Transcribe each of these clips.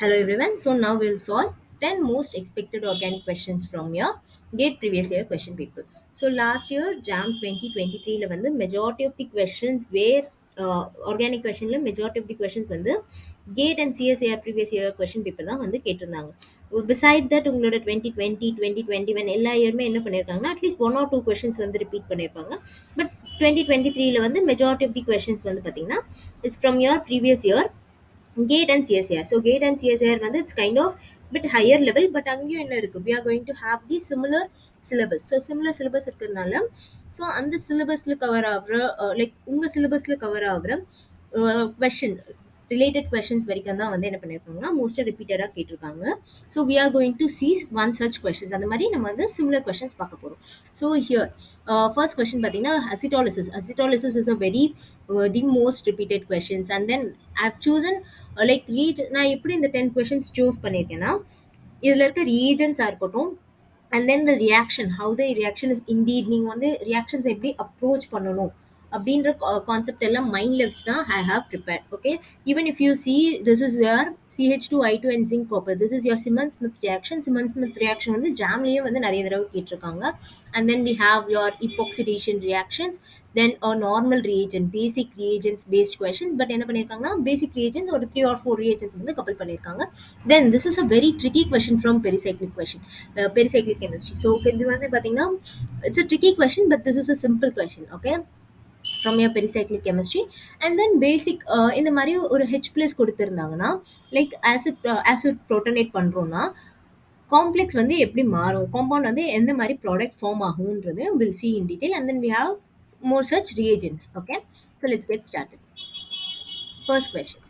Hello everyone. So now we'll solve 10 most expected organic questions from your GATE previous year question paper. So last year JAM 2023 ல வந்து majority of the questions were organic questionல majority of the questions வந்து GATE and CSIR previous year question paper தான் வந்து கேட்டிருந்தாங்க. Beside that உங்களோட 2020, 2021 எல்லா இயருமே என்ன பண்ணியிருக்காங்கன்னா at least one or two questions வந்து ரிப்பீட் பண்ணியிருப்பாங்க. பட் 2023ல வந்து majority of the questions வந்து பார்த்தீங்கன்னா it's from your previous year GATE and CSIR. So GATE and CSIR வந்து it's kind of bit higher level, but அங்கேயும் என்ன இருக்கு, we are going to have the similar syllabus. So similar syllabus இருக்கிறதுனால so அந்த சிலபஸ்ல cover ஆகுற like உங்க சிலபஸ்ல கவர் ஆகுற கொஷின் ரிலேட்டட் கொஷின்ஸ் வரைக்கும் தான் வந்து என்ன பண்ணியிருக்காங்கன்னா மோஸ்ட்டாக ரிப்பீட்டடாக கேட்டிருக்காங்க. So we are going to see one such questions அந்த மாதிரி நம்ம வந்து சிமிலர் கொஷின்ஸ் பார்க்க போகிறோம். ஸோ ஹியர் ஃபர்ஸ்ட் கொஷின் பார்த்தீங்கன்னா acetolysis is a very the most repeated questions. And then I have chosen like நான் எப்படி இந்த 10 கொஷின்ஸ் சூஸ் பண்ணியிருக்கேன்னா இதில் இருக்க ரீஜன்ஸாக இருக்கட்டும் and then the reaction how the reaction is indeed நீங்கள் வந்து ரியாக்ஷன்ஸ் எப்படி அப்ரோச் பண்ணணும் அப்படின்ற கான்செப்ட் எல்லாம் மைண்டில் வச்சு தான் I have prepared. Okay, even if you see this is your CH2I2 and zinc copper, this is your Simmons Smith reaction. Simmons Smith reaction வந்து ஜாம்லேயே வந்து நிறைய தடவை கேட்டிருக்காங்க. And then we have your epoxidation reactions, then normal reagent basic reagents based questions. But என்ன பண்ணியிருக்காங்கன்னா பேசிக் reagents ஒரு 3 or 4 reagents வந்து கப்பல் பண்ணியிருக்காங்க. Then this is a very tricky question from pericyclic question, pericyclic chemistry. So இது வந்து பார்த்தீங்கன்னா it's a tricky question, but this is a simple question. Okay, from your pericyclic chemistry. And then basic இந்த மாதிரி ஒரு H plus கொடுத்துருந்தாங்கன்னா like acid protonate பண்ணுறோன்னா complex வந்து எப்படி மாறும், காம்பவுண்ட் வந்து எந்த மாதிரி ப்ராடக்ட் ஃபார்ம் ஆகுன்றது will see in detail. And then we have more such reagents. Okay, so let's get started. First question.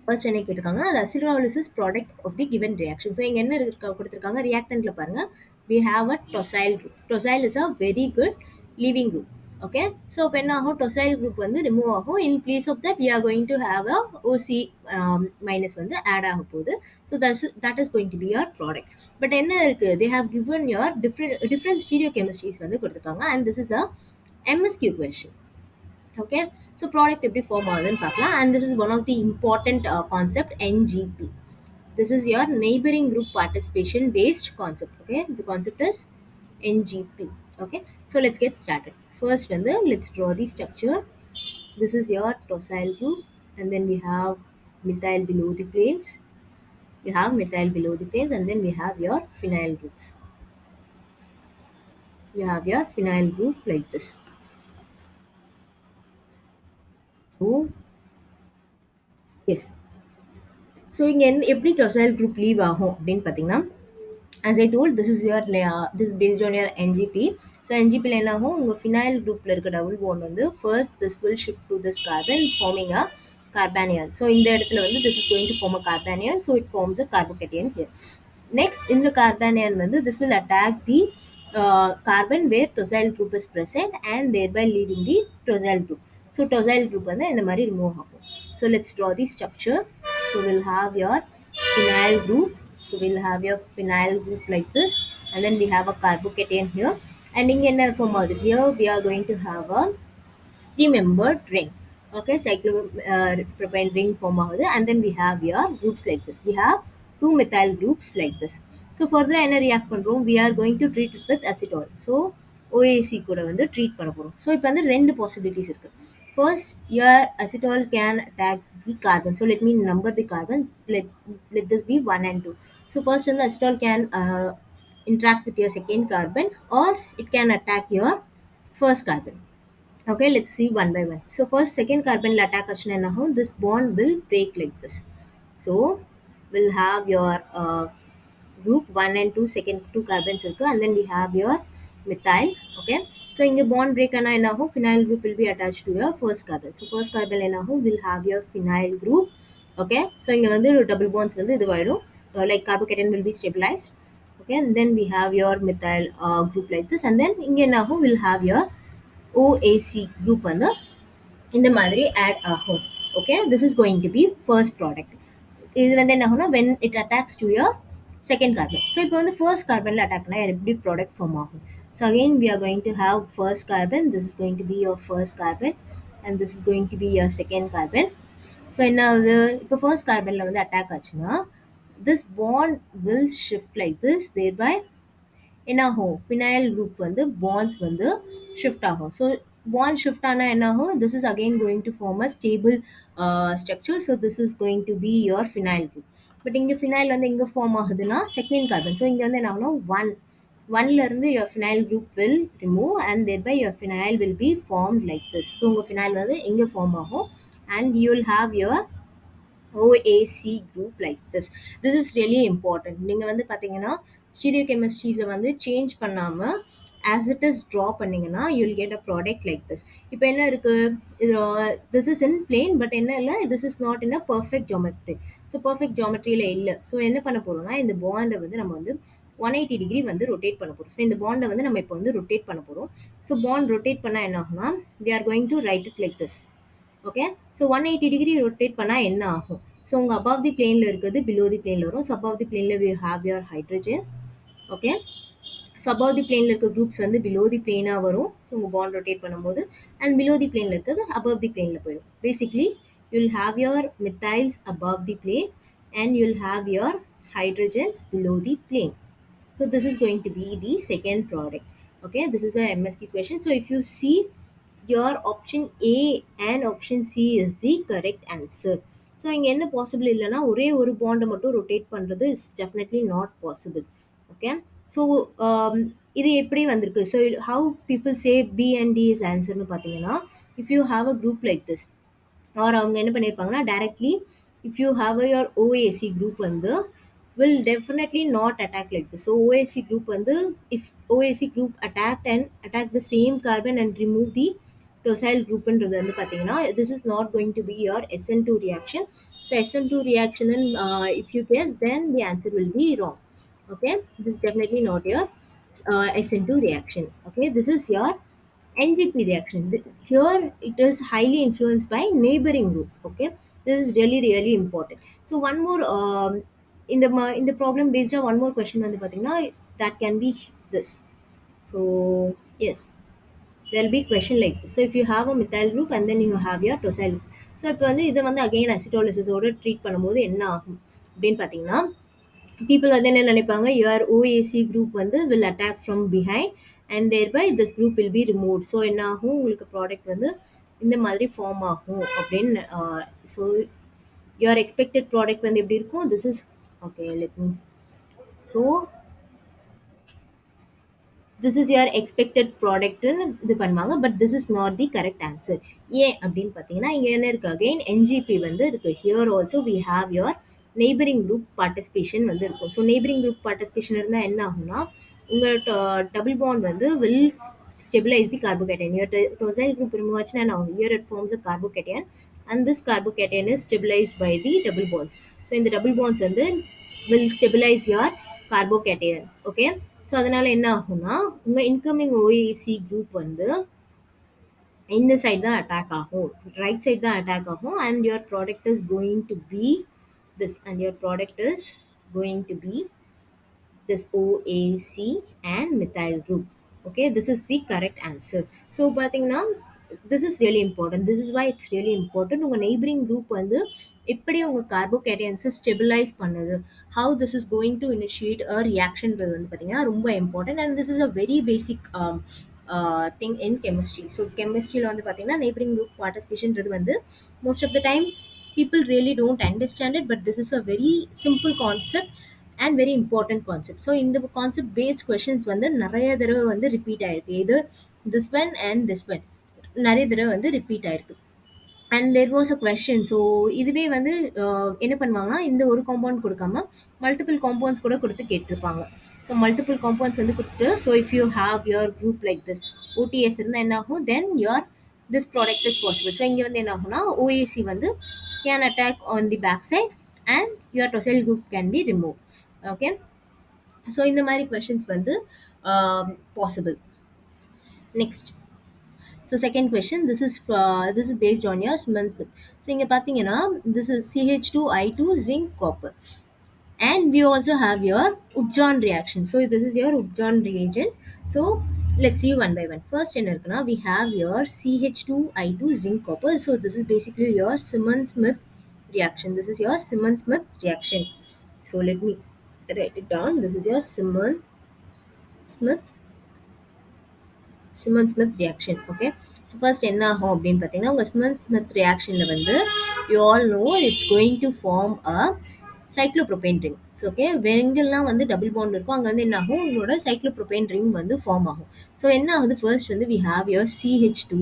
First என்ன கேட்டிருக்காங்க, அது acetolysis product of the given reaction. So இங்கே என்ன கொடுத்துருக்காங்க, ரியாக்டன்ட்ல பாருங்க, we have a tosyl group. Tosyl is a very good leaving group. Okay, so இப்போ என்ன ஆகும், tosyl group வந்து ரிமூவ் ஆகும். in place of that we are going to have a OC minus வந்து ஆட் ஆக போகுது. so that is going to be your product. But என்ன இருக்கு, they have given your different stereochemistries வந்து கொடுத்துருக்காங்க. and this is a MSQ question. Okay, so product எப்படி form ஆகுதுன்னு பார்க்கலாம். and this is one of the important concept, NGP. This is your neighboring group participation based concept. Okay, the concept is NGP. Okay, so let's get started. First வந்து let's draw the structure. This is your tosyl group, and then we have methyl below the planes. You have methyl below the planes, and then we have your phenyl groups. You have your phenyl group like this. So yes, so இங்கே எப்படி docile group leave ஆகும் அப்படின்னு பார்த்தீங்கன்னா, as I told, this is your this based on your NGP. So NGP என்ன ஆகும், உங்கள் phenyl குரூப்பில் இருக்க டபுள் பாண்ட் வந்து first this will shift to this carbon forming a carbanion. So இந்த இடத்துல வந்து this is going to form a carbanion, so it forms a carbocation here. Next in the carbanion வந்து this will attack the carbon where tosyl group is present and thereby leaving the tosyl group. So tosyl group வந்து இந்த மாதிரி remove ஆகும். So let's draw the structure. So we'll have your phenyl group. So we'll have your phenyl group like this, and then we have a carbocation here. And in என்ன form ஆகுது, here we are going to have a 3-membered ring. Okay, cyclopropane ring form ஆகுது. And then we have your groups like this. We have 2 methyl groups like this. So further என்ன react பண்றோம், we are going to treat it with acetol. So OAC கூட வந்து treat பண்ண போகிறோம். So இப்போ வந்து ரெண்டு பாசிபிலிட்டிஸ் இருக்குது. First, your acetal can attack the carbon. So let me number the carbon. Let this be 1 and 2. So first one, the acetal can interact with your second carbon, or it can attack your first carbon. Okay, let's see one by one. So first second carbon attack action and how this bond will break like this. So we'll have your group 1 and 2 second 2 carbons irukku, and then we have your methyl. Okay, so in the bond break ana enna agum, phenyl group will be attached to your first carbon. So first carbon enna agum, will have your phenyl group. Okay, so inga vandu double bonds vandu idu vaidum, like carbocation will be stabilized. Okay, and then we have your methyl group like this, and then inga enna agum, will have your OAC group வந்து இந்த மாதிரி add ஆகும். Okay, this is going to be first product. இது வந்து என்ன ஆகும்னா when it attacks to your second carbon. So இப்போ வந்து ஃபர்ஸ்ட் கார்பனில் அட்டாக்னா எப்படி ப்ராடக்ட் ஃபார்ம் ஆகும். So again we are going to have first carbon. This is going to be your first carbon, and this is going to be your second carbon. So என்ன ஆகுது, இப்போ first கார்பனில் வந்து attack ஆச்சுன்னா this bond will shift like this, thereby என்ன ஆகும் phenyl group வந்து bonds வந்து shift ஆகும். ஸோ பாண்ட் ஷிஃப்ட் ஆனால் என்ன ஆகும், this is again going to form a stable structure. So this is going to be your phenyl group. But இங்கே phenyl வந்து எங்கே ஃபார்ம் ஆகுதுன்னா செகண்ட் கார்பன். ஸோ இங்கே வந்து என்ன ஆகணும், ஒன்லேருந்து your phenyl group will remove and thereby your phenyl will be form like this. So உங்கள் ஃபினைல் வந்து எங்கே ஃபார்ம் ஆகும் and you will have your OAC group like this. This is really important. நீங்கள் வந்து பார்த்தீங்கன்னா ஸ்டீரியோ கெமிஸ்ட்ரிஸை வந்து change பண்ணாமல் as it is draw பண்ணீங்கன்னா you will get a product like this. இப்போ என்ன இருக்குது, இது this is in plane but என்ன இல்லை, this is not in a perfect geometry. So perfect ஜாமெட்ரியில் இல்லை. ஸோ என்ன பண்ண போகிறோம்னா இந்த பாண்டை வந்து நம்ம வந்து 180 டிகிரி வந்து ரொட்டேட் பண்ண போகிறோம். ஸோ இந்த பாண்டை வந்து நம்ம இப்போ வந்து ரொட்டேட் பண்ண போகிறோம். ஸோ பாண்ட் ரொட்டேட் பண்ணால் என்ன ஆகும்னா we are going to write it like this. Okay, so 180 degree rotate பண்ணால் என்ன ஆகும், ஸோ உங்கள் above தி பிளேனில் இருக்கிறது below தி பிளேனில் வரும். ஸோ above தி பிளேனில் we have your hydrogen. Okay, so above தி பிளேனில் இருக்க குரூப்ஸ் வந்து below தி பிளேனாக வரும். ஸோ உங்கள் பாண்ட் ரொட்டேட் பண்ணும்போது அண்ட் below தி பிளேனில் இருக்கிறது above தி பிளேனில் போயிடும். Basically you will have your methyls above the plane and you will have your hydrogens below the plane. So this is going to be the second product. Okay, this is a MSQ question. So if you see, your option A and option C is the correct answer. So இங்கே என்ன possible இல்லைன்னா ஒரே ஒரு பாண்டை மட்டும் rotate பண்ணுறது is definitely not possible. Okay, so இது எப்படி வந்திருக்கு, so how people say B and D is ஆன்சர்னு பார்த்தீங்கன்னா, if you have a group like this or அவங்க என்ன பண்ணியிருப்பாங்கன்னா directly if you have your OAC group வந்து will definitely not attack like this. So OAC group வந்து if OAC group attacked and attack the same carbon and remove the tosyl group ன்றது வந்து பார்த்தீங்கன்னா this is not going to be your SN2 reaction. So SN2 reaction and if you guess then the answer will be wrong. Okay, this is definitely not your SN2 reaction. Okay, this is your NGP reaction. Here it is highly influenced by neighboring group. Okay, this is really really important. So one more in the problem based on one more question வந்து பார்த்தீங்கன்னா that can be this. So yes, there will be question like this. So if you have a methyl group and then you have your tosyl group. So இப்போ வந்து இதை வந்து again அசிட்டோலிசிஸோட treat பண்ணும்போது என்ன ஆகும் அப்படின்னு பார்த்தீங்கன்னா, பீப்புள் வந்து என்ன நினைப்பாங்க, யுவர் ஓஏசி குரூப் வந்து will attack from behind and தேர்பை this group will be remove. So என்ன ஆகும், உங்களுக்கு ப்ராடக்ட் வந்து இந்த மாதிரி ஃபார்ம் ஆகும் அப்படின்னு. ஸோ யுவர் எக்ஸ்பெக்டட் ப்ராடக்ட் வந்து எப்படி இருக்கும், this is okay let me. So this is your expected ப்ராடக்ட்னு இது பண்ணுவாங்க. But this is not the correct answer. ஏன் அப்படின்னு பார்த்தீங்கன்னா இங்கே என்ன இருக்குது, அகெயின் என்ஜிபி வந்து இருக்குது. Here also we have your neighbouring group participation வந்து இருக்கும். ஸோ நெய்பரிங் குரூப் பார்ட்டிசிபேஷன் இருந்தால் என்ன ஆகும்னா உங்கள் டபுள் பாண்ட் வந்து will stabilize the carbocation. Your tosyl group remove ஆச்சுன்னா என்ன ஆகும், here it forms a carbocation and this carbocation is stabilized by the double bonds. So இந்த double bonds வந்து will stabilize your carbocation. Okay, so அதனால் என்ன ஆகும்னா உங்கள் incoming OAC group வந்து இந்த சைட் தான் அட்டாக் ஆகும், ரைட் சைட் தான் அட்டாக் ஆகும் and your product is going to be this and your product is going to be this OAC and methyl group. Okay, this is the correct answer. So பார்த்தீங்கன்னா this is really important. This is why it's really important. உங்கள் neighbouring group வந்து எப்படி உங்கள் கார்போகேட்டன்ஸை stabilise பண்ணுது, how this is going to initiate a reactionன்றது வந்து பார்த்தீங்கன்னா ரொம்ப important and this is a very basic thing in chemistry. So கெமிஸ்ட்ரியில் வந்து பார்த்தீங்கன்னா நெய்பரிங் குரூப் பார்ட்டிசிபேஷன்றது வந்து most of the time people really don't understand it, but this is a very simple concept and very important concept. So இந்த concept paste questions வந்து நிறைய தடவை வந்து repeat ஆயிருக்கு. இது this one and this one நிறைய தடவை வந்து ரிப்பீட் ஆயிருக்கு. And there was a question. So இதுவே வந்து என்ன பண்ணுவாங்கன்னா இந்த ஒரு காம்பவுண்ட் கொடுக்காம மல்டிபிள் காம்பவுண்ட்ஸ் கூட கொடுத்து கேட்டிருப்பாங்க. ஸோ மல்டிபிள் காம்பவுண்ட்ஸ் வந்து கொடுத்துட்டு so if you have your group like this OTS இருந்தால் என்ன ஆகும், then your this product is possible. So இங்கே வந்து என்ன ஆகும்னா ஓஏசி வந்து can attack on the back side and your tosyl group can be remove. Okay, so இந்த மாதிரி கொஷின்ஸ் வந்து possible. Next, so second question, this is based on your Simmons Smith. So இங்கே பார்த்தீங்கன்னா this is CH2I2 zinc copper and we also have your Upjohn reaction. So this is your Upjohn reagent. So let's see one by one. First என்ன இருக்குன்னா we have your CH2I2 zinc copper. So this is basically your Simmons-Smith reaction. This is your Simmons-Smith reaction. So let me write it down. This is your Smith Simon Smith reaction. Okay. So first என்ன ஆகும் அப்படின்னு பார்த்தீங்கன்னா உங்கள் Simon Smith reactionல வந்து you all know it's going to form a cyclopropane ring. So okay எங்கெல்லாம் வந்து double bond இருக்கும் அங்கே வந்து என்ன ஆகும் உங்களோட சைக்ளோப்ரோபேன் ரிங் வந்து ஃபார்ம் ஆகும். ஸோ என்ன ஆகுது ஃபர்ஸ்ட் வந்து we have your CH2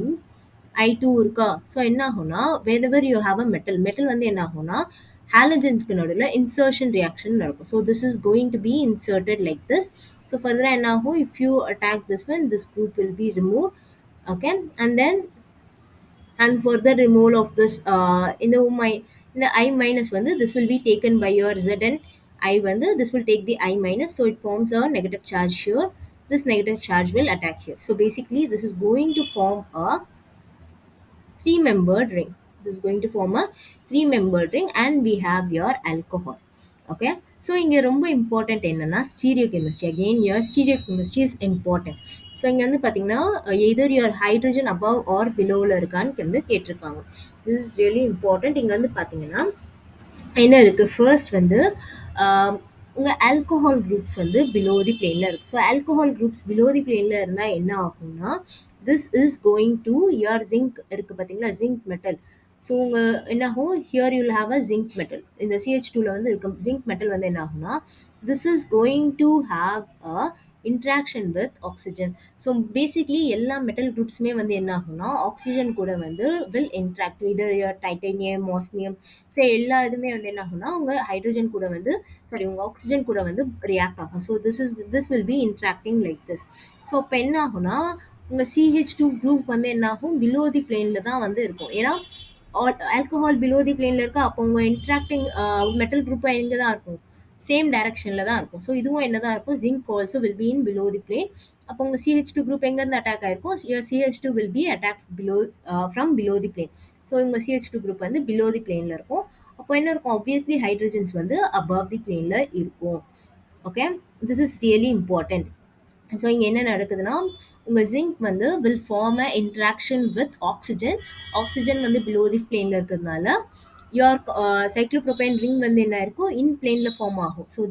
I2 இருக்கா. ஸோ என்ன ஆகும்னா whenever you have a metal வந்து என்ன ஆகும்னா ஹாலஜன்ஸ்க்கு நடுவில் இன்சர்ஷன் ரியாக்ஷன் நடக்கும். So this is going to be inserted like this. So ஃபர்தராக என்ன ஆகும் if you attack this one this group will be removed. Okay, and then and further removal of this in the I minus வந்து this will be taken by your Zn I வந்து this will take the I minus, so it forms a negative charge here. This negative charge will attack here. So basically this is going to form a three-membered ring. This is going to form a three-membered ring and we have your alcohol. Okay. So இங்க ரொம்ப important என்னன்னா stereochemistry. Again your stereochemistry is important. So இங்க வந்து பாத்தீங்கன்னா either your hydrogen above or belowல இருக்கான்னு வந்து கேட்டிருக்காங்க. This is really important. இங்க வந்து பாத்தீங்கன்னா என்ன இருக்கு ஃபர்ஸ்ட் வந்து ஆஹ், உங்க ஆல்கஹால் குரூப்ஸ் வந்து பிலோ தி பிளேன்ல இருக்கு. So alcohol groups below the பிளேன்ல இருந்தா என்ன ஆகும்னா this is going to your zinc இருக்கு பார்த்தீங்களா ஜிங்க் மெட்டல். ஸோ உங்க என்ன ஆகும் here you will have a zinc metal. இந்த CH2ல வந்து இருக்கும் ஜிங்க் மெட்டல் வந்து என்ன ஆகும்னா this is going to have a interaction with oxygen. So basically எல்லா மெட்டல் குரூப்ஸுமே வந்து என்ன ஆகும்னா ஆக்சிஜன் கூட வந்து வில் இன்ட்ராக்ட் இதர் டைட்டேனியம் ஆஸ்மியம். ஸோ எல்லா இதுவுமே வந்து என்ன ஆகும்னா உங்கள் ஹைட்ரஜன் கூட வந்து சாரி உங்கள் ஆக்சிஜன் கூட வந்து ரியாக்ட் ஆகும். So this will B interacting like this. So இப்போ என்ன ஆகும்னா உங்கள் CH2 குரூப் வந்து என்ன ஆகும் பிலோ தி பிளேனில் தான் வந்து இருக்கும். ஏன்னா ஆல்கஹால் பிலோ தி பிளேனில் இருக்கா அப்போ உங்கள் இன்ட்ராக்டிங் மெட்டல் குரூப் எங்கே தான் இருக்கும் சேம் டைரக்ஷனில் தான் இருக்கும். ஸோ இதுவும் என்ன தான் இருக்கும் zinc also will be in below the plane. அப்போ உங்கள் CH2 குரூப் எங்கேருந்து அட்டாக் ஆயிருக்கும் CH2 will be attack below from below the plane. So உங்கள் CH2 குரூப் வந்து பிலோ தி பிளேனில் இருக்கும். அப்போ என்ன இருக்கும் ஆப்வியஸ்லி ஹைட்ரஜன்ஸ் வந்து அபவ் தி பிளேனில் இருக்கும். Okay, this is really important. So இங்கே என்ன நடக்குதுன்னா உங்கள் ஜிங்க் வந்து will form a interaction with oxygen. Oxygen வந்து பிலோ தி பிளேனில் இருக்கிறதுனால your cyclopropane ring வந்து என்ன இருக்கும் இன் பிளேனில் ஃபார்ம் ஆகும். So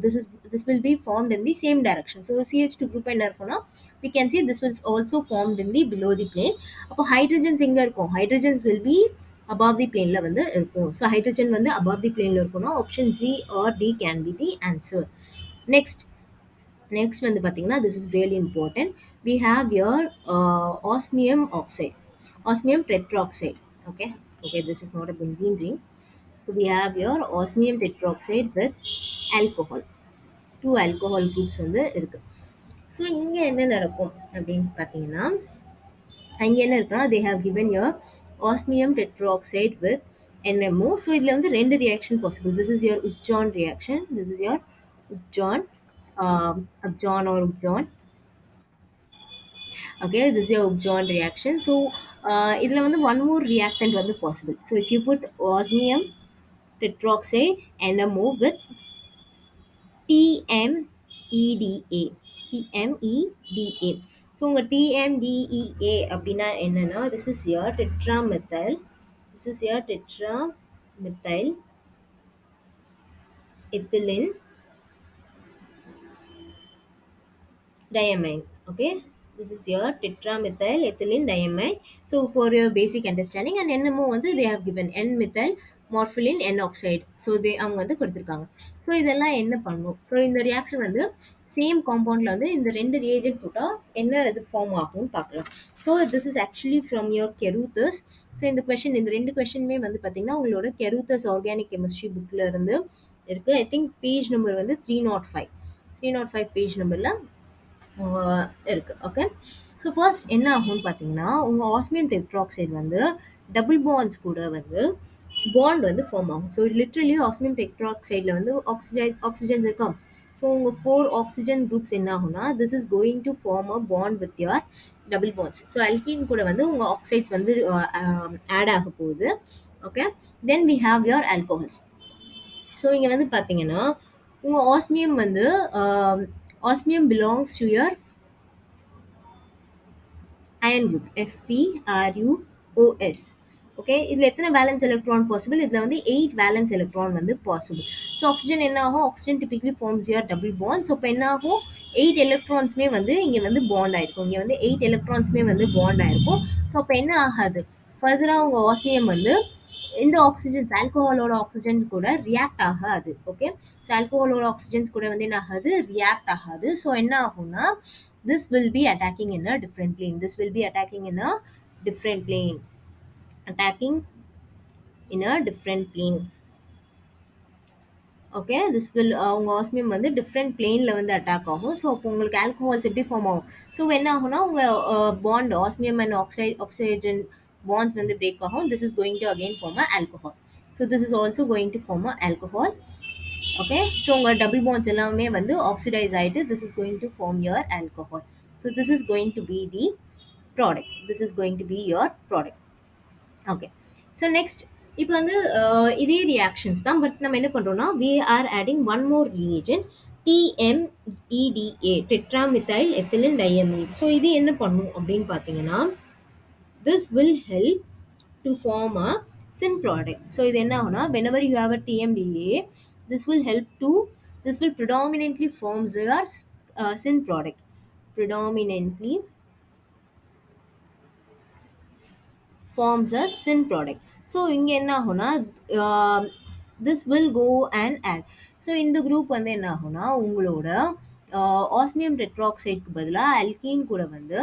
this will be formed in the same direction. So CH2 group என்ன இருக்கும்னா we can see this was also formed in the below the plane. அப்போ ஹைட்ரஜன்ஸ் எங்கே இருக்கும் hydrogens will be above the planeல வந்து இருக்கும். So hydrogen வந்து above the planeல இருக்கும்னா option C or D can be the answer. Next வந்து பார்த்தீங்கன்னா this is really important. We have your osmium oxide, osmium tetroxide. Okay, this is not a benzene ring. So we have your osmium tetroxide with alcohol. Two alcohol groups வந்து இருக்கு. So இங்கே என்ன நடக்கும் அப்படின்னு பார்த்தீங்கன்னா அங்கே என்ன இருக்குன்னா they have given your osmium tetroxide with NMO. So இதில் வந்து ரெண்டு reaction possible. This is your Upjohn reaction. This is your Upjohn, Upjohn or Upjohn. Okay, this is your Upjohn reaction. So இதில் வந்து one more reactant வந்து possible. So if you put osmium tetroxide NMO with TMEDA. TMEDA. So உங்கள் TMDEA அப்படின்னா என்னன்னா this is your tetramethyl. This is your tetramethyl ethylene diamine. Okay, this is your tetramethyl ethylene diamine. So for your basic understanding and NMO வந்து they have given N-methyl morpholine N oxide. So அவங்க வந்து கொடுத்துருக்காங்க. So இதெல்லாம் என்ன பண்ணும் so இந்த reaction வந்து same காம்பவுண்டில் வந்து இந்த ரெண்டு ரியேஜென்ட் போட்டால் என்ன இது ஃபார்ம் ஆகும்னு பார்க்கலாம். So this is actually from your கெரூத்தஸ். ஸோ இந்த கொஷின் இந்த ரெண்டு கொஷினுமே வந்து பார்த்தீங்கன்னா உங்களோட கெரூத்தஸ் ஆர்கானிக் கெமிஸ்ட்ரி புக்கில் இருந்து இருக்குது. ஐ திங்க் பேஜ் நம்பர் வந்து 305 பேஜ் நம்பரில் இருக்குது. ஓகே, ஸோ ஃபர்ஸ்ட் என்ன ஆகும்னு பார்த்தீங்கன்னா உங்கள் ஆஸ்மியம் டெட்ராக்சைடு வந்து டபுள் பாண்ட்ஸ் கூட வந்து பாண்ட் வந்து ஃபார்ம் ஆகும். ஸோ லிட்ரலி ஆஸ்மியம் டெட்ராக்சைடில் வந்து ஆக்சிஜன்ஸ் இருக்கும். ஸோ உங்கள் 4 ஆக்சிஜன் குரூப்ஸ் என்ன ஆகும்னா this is going to form a bond with your double bonds. So alkene கூட வந்து உங்கள் ஆக்சைட்ஸ் வந்து ஆட் ஆக போகுது. Okay, then we have your alcohols. So இங்கே வந்து பார்த்தீங்கன்னா உங்கள் ஆஸ்மியம் வந்து osmium belongs to your iron group FeRuOs. Okay, இதில் எத்தனை வேலன்ஸ் எலக்ட்ரான் பாசிபிள்? இதில் வந்து 8 வேலன்ஸ் எலக்ட்ரான் வந்து பாசிபிள். ஸோ ஆக்சிஜன் என்ன ஆகும்? Oxygen typically forms your double bond. So இப்போ என்ன ஆகும்? 8 எலக்ட்ரான்ஸுமே வந்து இங்கே வந்து பாண்ட் ஆயிருக்கும். இங்கே வந்து 8 எலக்ட்ரான்ஸுமே வந்து பாண்ட் ஆயிருக்கும். ஸோ அப்போ என்ன ஆகாது? ஃபர்தராக உங்கள் ஆஸ்மியம் வந்து இந்த ஆக்சிஜன்ஸ் ஆல்கஹாலோட ஆக்சிஜன் கூட ரியாக்ட் ஆகாது. ஓகே, ஸோ ஆல்கஹாலோட ஆக்சிஜன்ஸ் கூட வந்து என்ன ஆகாது? ரியாக்ட் ஆகாது. ஸோ என்ன ஆகும்னா this will be attacking in a different plane. This will be attacking in a different plane. Attacking in a different plane. Okay, this will உங்கள் ஆஸ்மியம் வந்து டிஃப்ரெண்ட் பிளேனில் வந்து அட்டாக் ஆகும். ஸோ அப்போ உங்களுக்கு ஆல்கஹால்ஸ் எப்படி ஃபார்ம் ஆகும்? ஸோ என்ன ஆகும்னா உங்கள் bond osmium and oxygen bonds வந்து பிரேக் ஆகும். This is going to again form a alcohol. So this is also going to form a alcohol. Okay, so உங்கள் டபுள் பாண்ட்ஸ் எல்லாமே வந்து ஆக்சிடைஸ் ஆகிட்டு this is going to form your alcohol. So this is going to be the product. This is going to be your product. Okay, so next இப்போ வந்து இதே reactions தான். But நம்ம என்ன பண்ணுறோம்னா we are adding one more reagent TMEDA, tetramethyl ethylene diamine. So இது என்ன பண்ணும் அப்படின்னு பார்த்தீங்கன்னா this will help to form a syn product. So இது என்ன ஆகும்னா whenever you have a TMDA, this will help to this will predominantly forms your syn product. Predominantly forms a syn product. So இங்கே என்ன ஆகும்னா this will go and add. So இந்த group வந்து என்ன ஆகும்னா உங்களோட ஆஸ்மியம் டெட்ராக்சைடுக்கு பதிலாக அல்கீன் கூட வந்து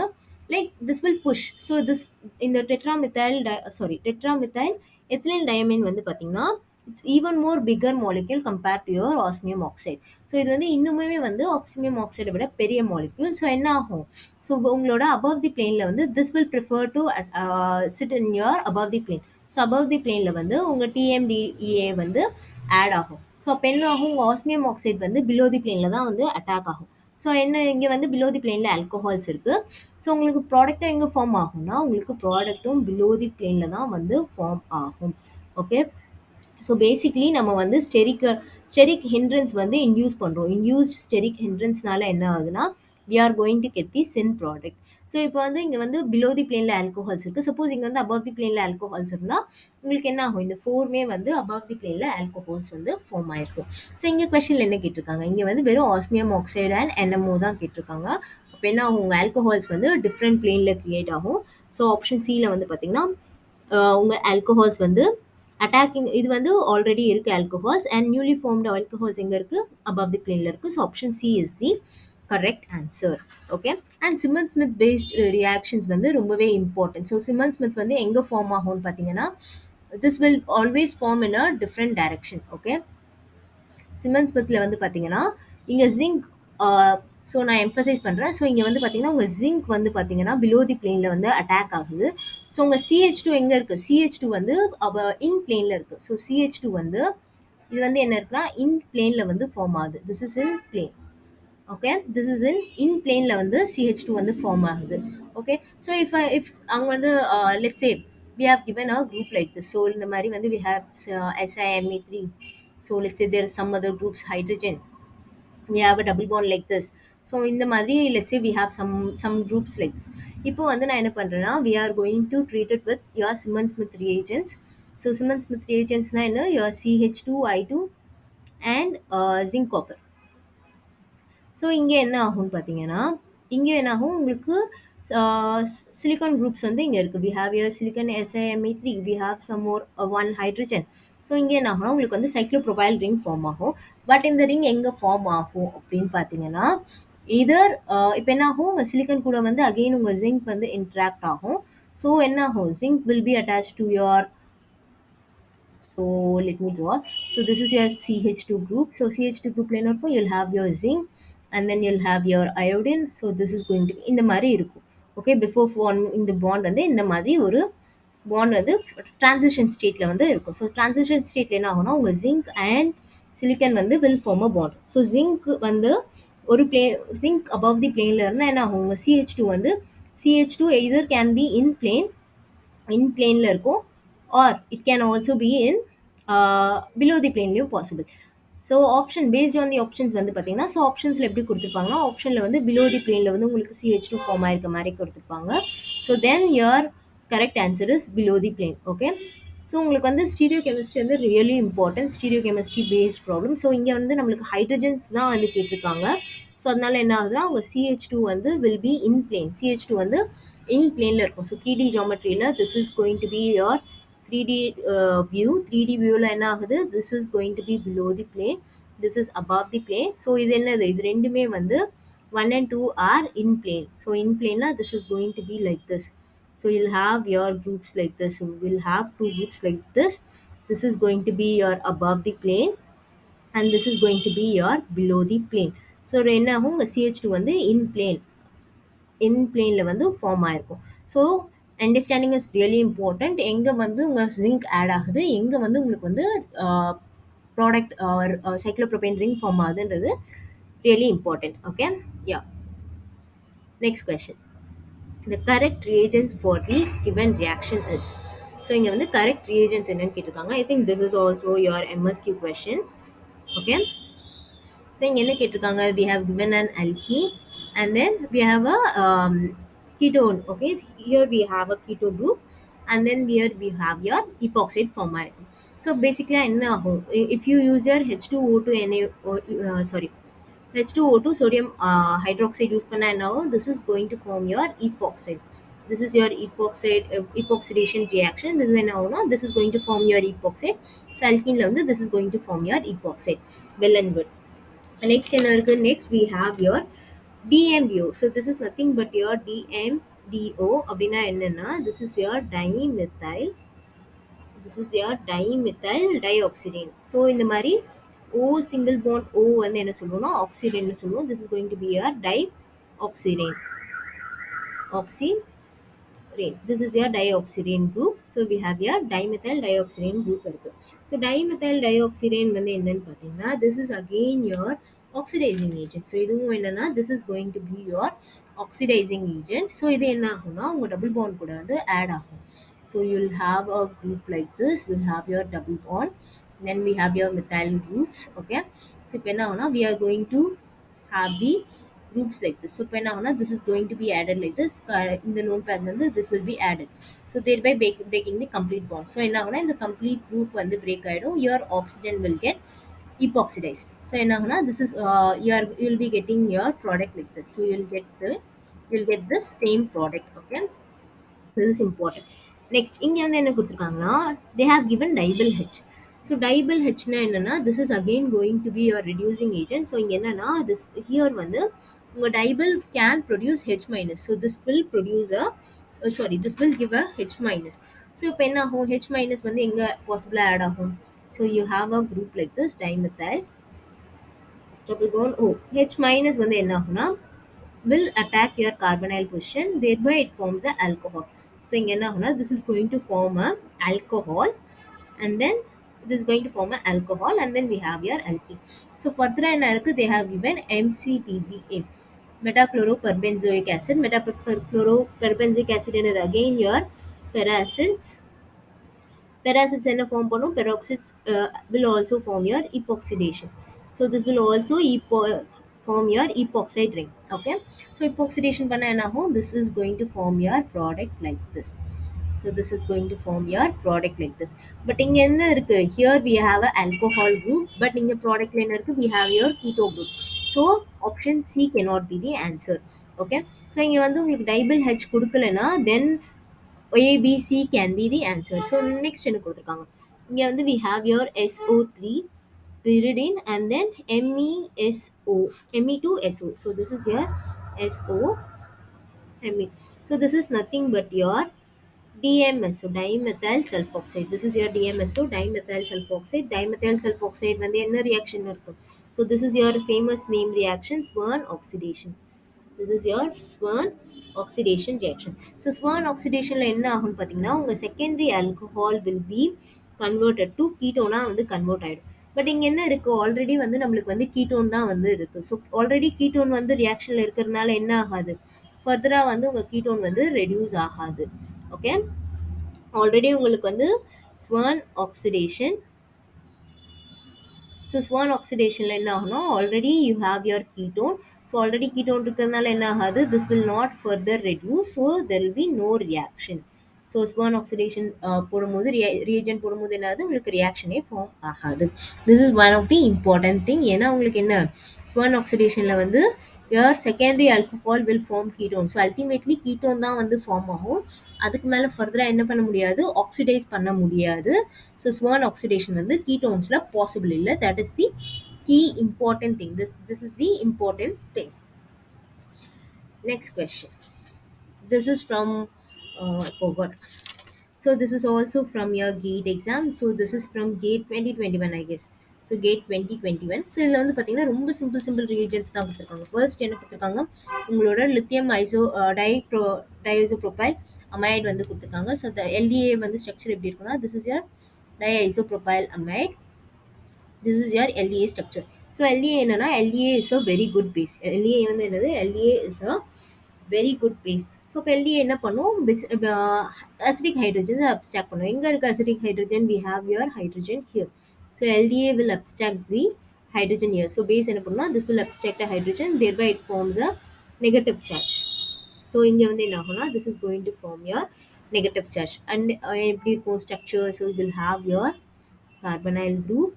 like this will push. So this இந்த டெட்ராமித்தைல் எத்திலைல் டயமைன் வந்து பார்த்தீங்கன்னா it's even more bigger molecule compared to your osmium oxide. So இது வந்து இன்னுமே வந்து ஆக்சிமியம் ஆக்சைடை விட பெரிய மாலிக்யூல். ஸோ என்ன ஆகும்? ஸோ உங்களோட அபவ் தி பிளேனில் வந்து this will prefer to sit in your above the plane. So above the பிளேனில் வந்து உங்கள் டிஎம்டிஏ வந்து ஆட் ஆகும். ஸோ அப்போ என்ன ஆகும்? உங்கள் ஆஸ்மியம் ஆக்சைடு வந்து பிலோ தி பிளேனில் தான் வந்து அட்டாக் ஆகும். ஸோ என்ன இங்கே வந்து பிலோ தி பிளேனில் ஆல்கஹால்ஸ் இருக்குது. ஸோ உங்களுக்கு ப்ராடக்ட்டும் எங்கே ஃபார்ம் ஆகும்னா உங்களுக்கு ப்ராடக்ட்டும் பிலோ தி பிளேனில் தான் வந்து ஃபார்ம் ஆகும். ஓகே, ஸோ பேசிக்லி நம்ம வந்து ஸ்டெரிக் ஹிண்ட்ரன்ஸ் வந்து இன்டியூஸ் பண்ணுறோம். இன்டியூஸ்ட் ஸ்டெரிக் ஹிண்ட்ரன்ஸ்னால என்ன ஆகுதுன்னா we are going to get the syn product. So இப்போ வந்து இங்கே வந்து பிலோ தி பிளேனில் ஆல்கோஹால்ஸ் இருக்குது. சப்போஸ் இங்கே வந்து அபவ் தி பிளேனில் ஆல்கோஹால்ஸ் இருந்தால் உங்களுக்கு என்ன ஆகும்? இந்த ஃபோருமே வந்து அபவ் தி பிளேனில் ஆல்கோஹால்ஸ் வந்து ஃபார்ம் ஆயிருக்கும். ஸோ இங்கே கொஸ்டினில் என்ன கேட்டிருக்காங்க? இங்கே வந்து வெறும் ஆஸ்மியம் ஆக்சைடு அண்ட் NMO தான் கேட்டிருக்காங்க. அப்போ என்ன ஆகும்? உங்கள் ஆல்கோஹால்ஸ் வந்து டிஃப்ரெண்ட் பிளேனில் க்ரியேட் ஆகும். ஸோ ஆப்ஷன் சியில் வந்து பார்த்தீங்கன்னா உங்கள் ஆல்கோஹால்ஸ் வந்து அட்டாக்கிங் இது வந்து ஆல்ரெடி இருக்குது alcohols and newly formed alcohols எங்கே இருக்குது? அபவ் தி பிளேனில் இருக்குது. So option C is the correct answer. Okay, and Simmons Smith based reactions வந்து ரொம்பவே இம்பார்ட்டன்ட். ஸோ சிமன் ஸ்மித் வந்து எங்கே ஃபார்ம் ஆகும்னு பார்த்தீங்கன்னா this will always form in a different direction. Okay, Simmons ஸ்மித்தில் வந்து பார்த்தீங்கன்னா இங்கே ஜிங்க் ஸோ நான் எம்ஃபசைஸ் பண்ணுறேன். ஸோ இங்கே வந்து பார்த்தீங்கன்னா உங்கள் ஜிங்க் வந்து பார்த்தீங்கன்னா பிலோ தி பிளேனில் வந்து அட்டாக் ஆகுது. ஸோ உங்கள் CH2 எங்கே இருக்குது? CH2 வந்து இன் பிளேனில் இருக்குது. ஸோ CH2 வந்து இது வந்து என்ன இருக்குன்னா இன் பிளேனில் வந்து ஃபார்ம் ஆகுது. This is in plane. Okay, this is in பிளேனில் வந்து CH2 வந்து ஃபார்ம் ஆகுது. ஓகே, ஸோ இஃப் அவங்க வந்து let's say we have given a group like this. So இந்த மாதிரி வந்து we have SiMe3. So let's say there is some other groups hydrogen. We have a double bond like this. So இந்த மாதிரி let's say we have some groups like this. இப்போ வந்து நான் என்ன பண்ணுறேன்னா we are going to treat it with your Simmons Smith reagents. So Simmons Smith reagentsனா என்ன? your CH2I2 and zinc copper. So இங்கே என்ன ஆகும்னு பார்த்தீங்கன்னா இங்கே என்ன ஆகும்? உங்களுக்கு சிலிக்கான் குரூப்ஸ் வந்து இங்கே இருக்குது. we have your silicon SiMe3. we have some more one hydrogen. So இங்கே என்ன ஆகும்னா உங்களுக்கு வந்து சைக்ளோப்ரோபைல் ரிங் ஃபார்ம் ஆகும். பட் இந்த ரிங் எங்கே ஃபார்ம் ஆகும் அப்படின்னு பார்த்தீங்கன்னா இதர் இப்போ என்ன ஆகும்? உங்கள் சிலிக்கன் கூட வந்து அகெயின் உங்கள் ஜிங்க் வந்து இன்ட்ராக்ட் ஆகும். ஸோ என்ன ஆகும்? Zinc will be attach to your so let me draw. So this is your CH2 group. So CH2 group ல என்ன you'll have your zinc and then you'll have your iodine. So this is going to be இந்த மாதிரி இருக்கும். Okay, before forming இந்த bond வந்து இந்த மாதிரி ஒரு பாண்ட் வந்து டிரான்சிஷன் ஸ்டேட்ல வந்து இருக்கும். ஸோ டிரான்சிஷன் ஸ்டேட்ல என்ன ஆகும்னா உங்க ஜிங்க் அண்ட் சிலிக்கன் வந்து will form a bond. So zinc வந்து ஒரு ஜிங்க் அபவ் தி பிளேன்ல இருந்தால் என்ன ஆகும்? உங்க CH2 வந்து CH2 either can be in பிளேன்ல இருக்கும் or it can also be in below the plane possible. So option based on the options வந்து பார்த்தீங்கன்னா ஸோ ஆப்ஷன்ஸில் எப்படி கொடுத்துருப்பாங்கன்னா ஆப்ஷனில் வந்து பிலோ தி பிளேனில் வந்து உங்களுக்கு CH2 ஃபார்ம் ஆயிருக்க மாதிரி கொடுத்துருப்பாங்க. So then your correct answer is below the plane. Okay, so உங்களுக்கு வந்து ஸ்டீரியோ கெமிஸ்ட்ரி வந்து really important, stereo chemistry based problem. So இங்கே வந்து நம்மளுக்கு ஹைட்ரஜன்ஸ் தான் வந்து கேட்டிருக்காங்க. ஸோ அதனால என்ன ஆகுதுன்னா உங்கள் CH2 வந்து will be in plane. CH2 வந்து இன் பிளேனில் இருக்கும். ஸோ 3D ஜாமெட்ரியில் this is going to be your 3D view. 3D வியூவில் என்ன ஆகுது, this is going to be below the plane, this is above the plane. So இது என்னது, இது ரெண்டுமே வந்து 1 and 2 are in plane. So in plane na, this is going to be like this. So you'll have your groups like this. So we'll have two groups like this. This is going to be your above the plane and this is going to be your below the plane. So என்ன ஆகும், உங்க CH2 வந்து in planeல வந்து form ஆயிருக்கும். So understanding is really important. எங்கே வந்து உங்கள் zinc add ஆகுது, எங்கே வந்து உங்களுக்கு வந்து ப்ராடக்ட் சைக்ளோப்ரோபேன் ரிங் ஃபார்ம் ஆகுதுன்றது really important. Okay, yeah. Next question. The correct reagents for the given reaction is. So இங்க வந்து correct reagents என்னன்னு கேட்டிருக்காங்க. I think this is also your MSQ question. Okay. So இங்க என்ன கேட்டிருக்காங்க, we have given an alkene and then we have a ketone. Okay, here we have a keto group and then here we have your epoxide format. So basically என்ன ஆகும், if you use your H2O2 sorry, H2O2 sodium hydroxide use பண்ணா என்ன ஆகும், this is going to form your epoxide. This is your epoxidation reaction. This is என்ன ஆகும்னா, this is going to form your epoxide. So alkene ல வந்து this is going to form your epoxide. Well and good. Next என்ன இருக்கு, next we have your DMDO. So this is nothing but your DMDO அப்படின்னா என்னன்னா, this is your dimethyl, this is your dimethyl dioxidane. So இந்த மாதிரி O single bond O வந்து என்ன சொல்லுவோம்னா oxidane சொல்லுவோம். This is going to be your dioxidane. Oxidane. This is your dioxidane group. So we have your dimethyl dioxidane group இருக்கு. So dimethyl dioxidane வந்து என்னன்னு பார்த்தீங்கன்னா, this is again your oxidizing agent. So இதுவும் என்னன்னா, this is going to be your oxidizing agent. So இது என்ன ஆகும்னா உங்க double bond கூட வந்து add ஆகும். So you'll have a group like this. We'll have your double bond. Then we have your methyl groups. Okay. So இப்போ என்ன ஆகும்னா, we are going to have the groups like this. So இப்போ என்ன ஆகும்னா, this is going to be added like this. இந்த known pair வந்து this will be added. So thereby breaking the complete bond. So என்ன ஆகும்னா, இந்த complete group வந்து break ஆயிடும். Your oxygen will get epoxidized. So என்ன ஆகும்னா, this is you'll be getting your product like this. So you'll get the same product. Okay. This is important. Next இங்க வந்து என்ன கொடுத்திருக்காங்கன்னா, they have given dibyl H. So dibyl H னா என்னன்னா, this is again going to be your reducing agent. So இங்க என்னன்னா, this here வந்து உங்க dibyl can produce H minus. So this will produce a this will give a H minus. So இப்போ என்ன ஆகும், H minus வந்து எங்க possible add ஆகும். So you have a group like this, dimethyl double bond O. H minus வந்து என்ன ஆகும்னா, will attack your carbonyl position, thereby it forms a alcohol. So இங்க என்ன ஆகும்னா, this is going to form a alcohol and then this is going to form a alcohol and then we have your alkene. So further என்ன இருக்கு, they have given MCPBA, metachloroperbenzoic acid. Metachloroperbenzoic acid என்னது, again your peracids. Peracids என்ன form பண்ணும், peroxides will also form your epoxidation. So this will also form your epoxide ring. Okay. So epoxidation பண்ண என்ன ஆகும், this is going to form your product like this. So this is going to form your product like this. But இங்க என்ன இருக்கு, here we have a alcohol group, but இங்க product ல என்ன இருக்கு, we have your keto group. So option C cannot be the answer. Okay. So இங்க வந்து உங்களுக்கு dibyl H கொடுக்கலனா, then A, B, C can be the answer. So next என்ன கொடுத்திருக்காங்க, இங்க வந்து we have your SO3 pyridine and then Me2SO. So this is your SO Me. So this is nothing but your DMSO, dimethyl sulfoxide. This is your DMSO, dimethyl sulfoxide. Dimethyl sulfoxide வந்து என்ன reaction இருக்கும். So this is your famous name reaction, Swern oxidation. This is your Swern oxidation reaction. So Swern oxidation ல என்ன ஆகும்னு பார்த்தீங்கன்னா, உங்க secondary alcohol will be converted to ketone வந்து convert ஆயிடும். பட் இங்க என்ன இருக்கு, ஆல்ரெடி வந்து நம்மளுக்கு வந்து கீட்டோன் தான் வந்து இருக்கு. ஸோ ஆல்ரெடி கீட்டோன் வந்து ரியாக்ஷன்ல இருக்கிறதுனால என்ன ஆகாது, ஃபர்தரா வந்து உங்க கீட்டோன் வந்து ரெடியூஸ் ஆகாது. ஓகே, ஆல்ரெடி உங்களுக்கு வந்து ஸ்வர்ன் ஆக்சிடேஷன். ஸோ ஸ்வர்ன் ஆக்சிடேஷனில் என்ன ஆகும்னா, already you have your ketone. So already ketone இருக்கிறதுனால என்ன ஆகாது, this will not further reduce. So there will be no reaction. So Swern oxidation போடும்போது ரியேஜென்ட் போடும்போது என்னது உங்களுக்கு ரியாக்ஷனே ஃபார்ம் ஆகாது. This is one of the important thing. ஏன்னா உங்களுக்கு என்ன ஸ்பர்ன் ஆக்சிடேஷனில் வந்து your secondary alcohol will form ketone. So ultimately ketone தான் வந்து ஃபார்ம் ஆகும். அதுக்கு மேலே ஃபர்தராக என்ன பண்ண முடியாது, ஆக்சிடைஸ் பண்ண முடியாது. ஸோ ஸ்வர்ன் ஆக்சிடேஷன் வந்து கீட்டோன்ஸில் பாசிபிள் இல்லை. That is the key important thing. This is the important thing. Next question. This is from I forgot. So this is also from your GATE exam. So this is from GATE 2021 I guess. So GATE 2021. So இதில் வந்து பார்த்தீங்கன்னா ரொம்ப simple reagents தான் கொடுத்துருக்காங்க. First என்ன கொடுத்துருக்காங்க, உங்களோட lithium டைஐசோப்ரோபைல் amide வந்து கொடுத்துருக்காங்க. ஸோ அந்த எல்டிஏ வந்து ஸ்ட்ரக்சர் எப்படி இருக்குன்னா, this is your diisopropyl amide, this is your LDA structure. So LDA என்னன்னா, LDA is a very good base. LDA வந்து என்னது, LDA is a very good base. So இப்போ எல்டிஏ என்ன பண்ணும், அசிடிக் ஹைட்ரஜன் அப்ஸ்ட்ராக்ட் பண்ணும். எங்கே இருக்குது acidic hydrogen, we have your hydrogen here. So LDA will abstract the hydrogen here. So base என்ன பண்ணும்னா, this will abstract a hydrogen, thereby it forms a negative charge. So இங்க வந்து என்ன ஆகும்னா, this is going to form your negative charge. And எப்படி இருக்கும் structure, so you will have your carbonyl group,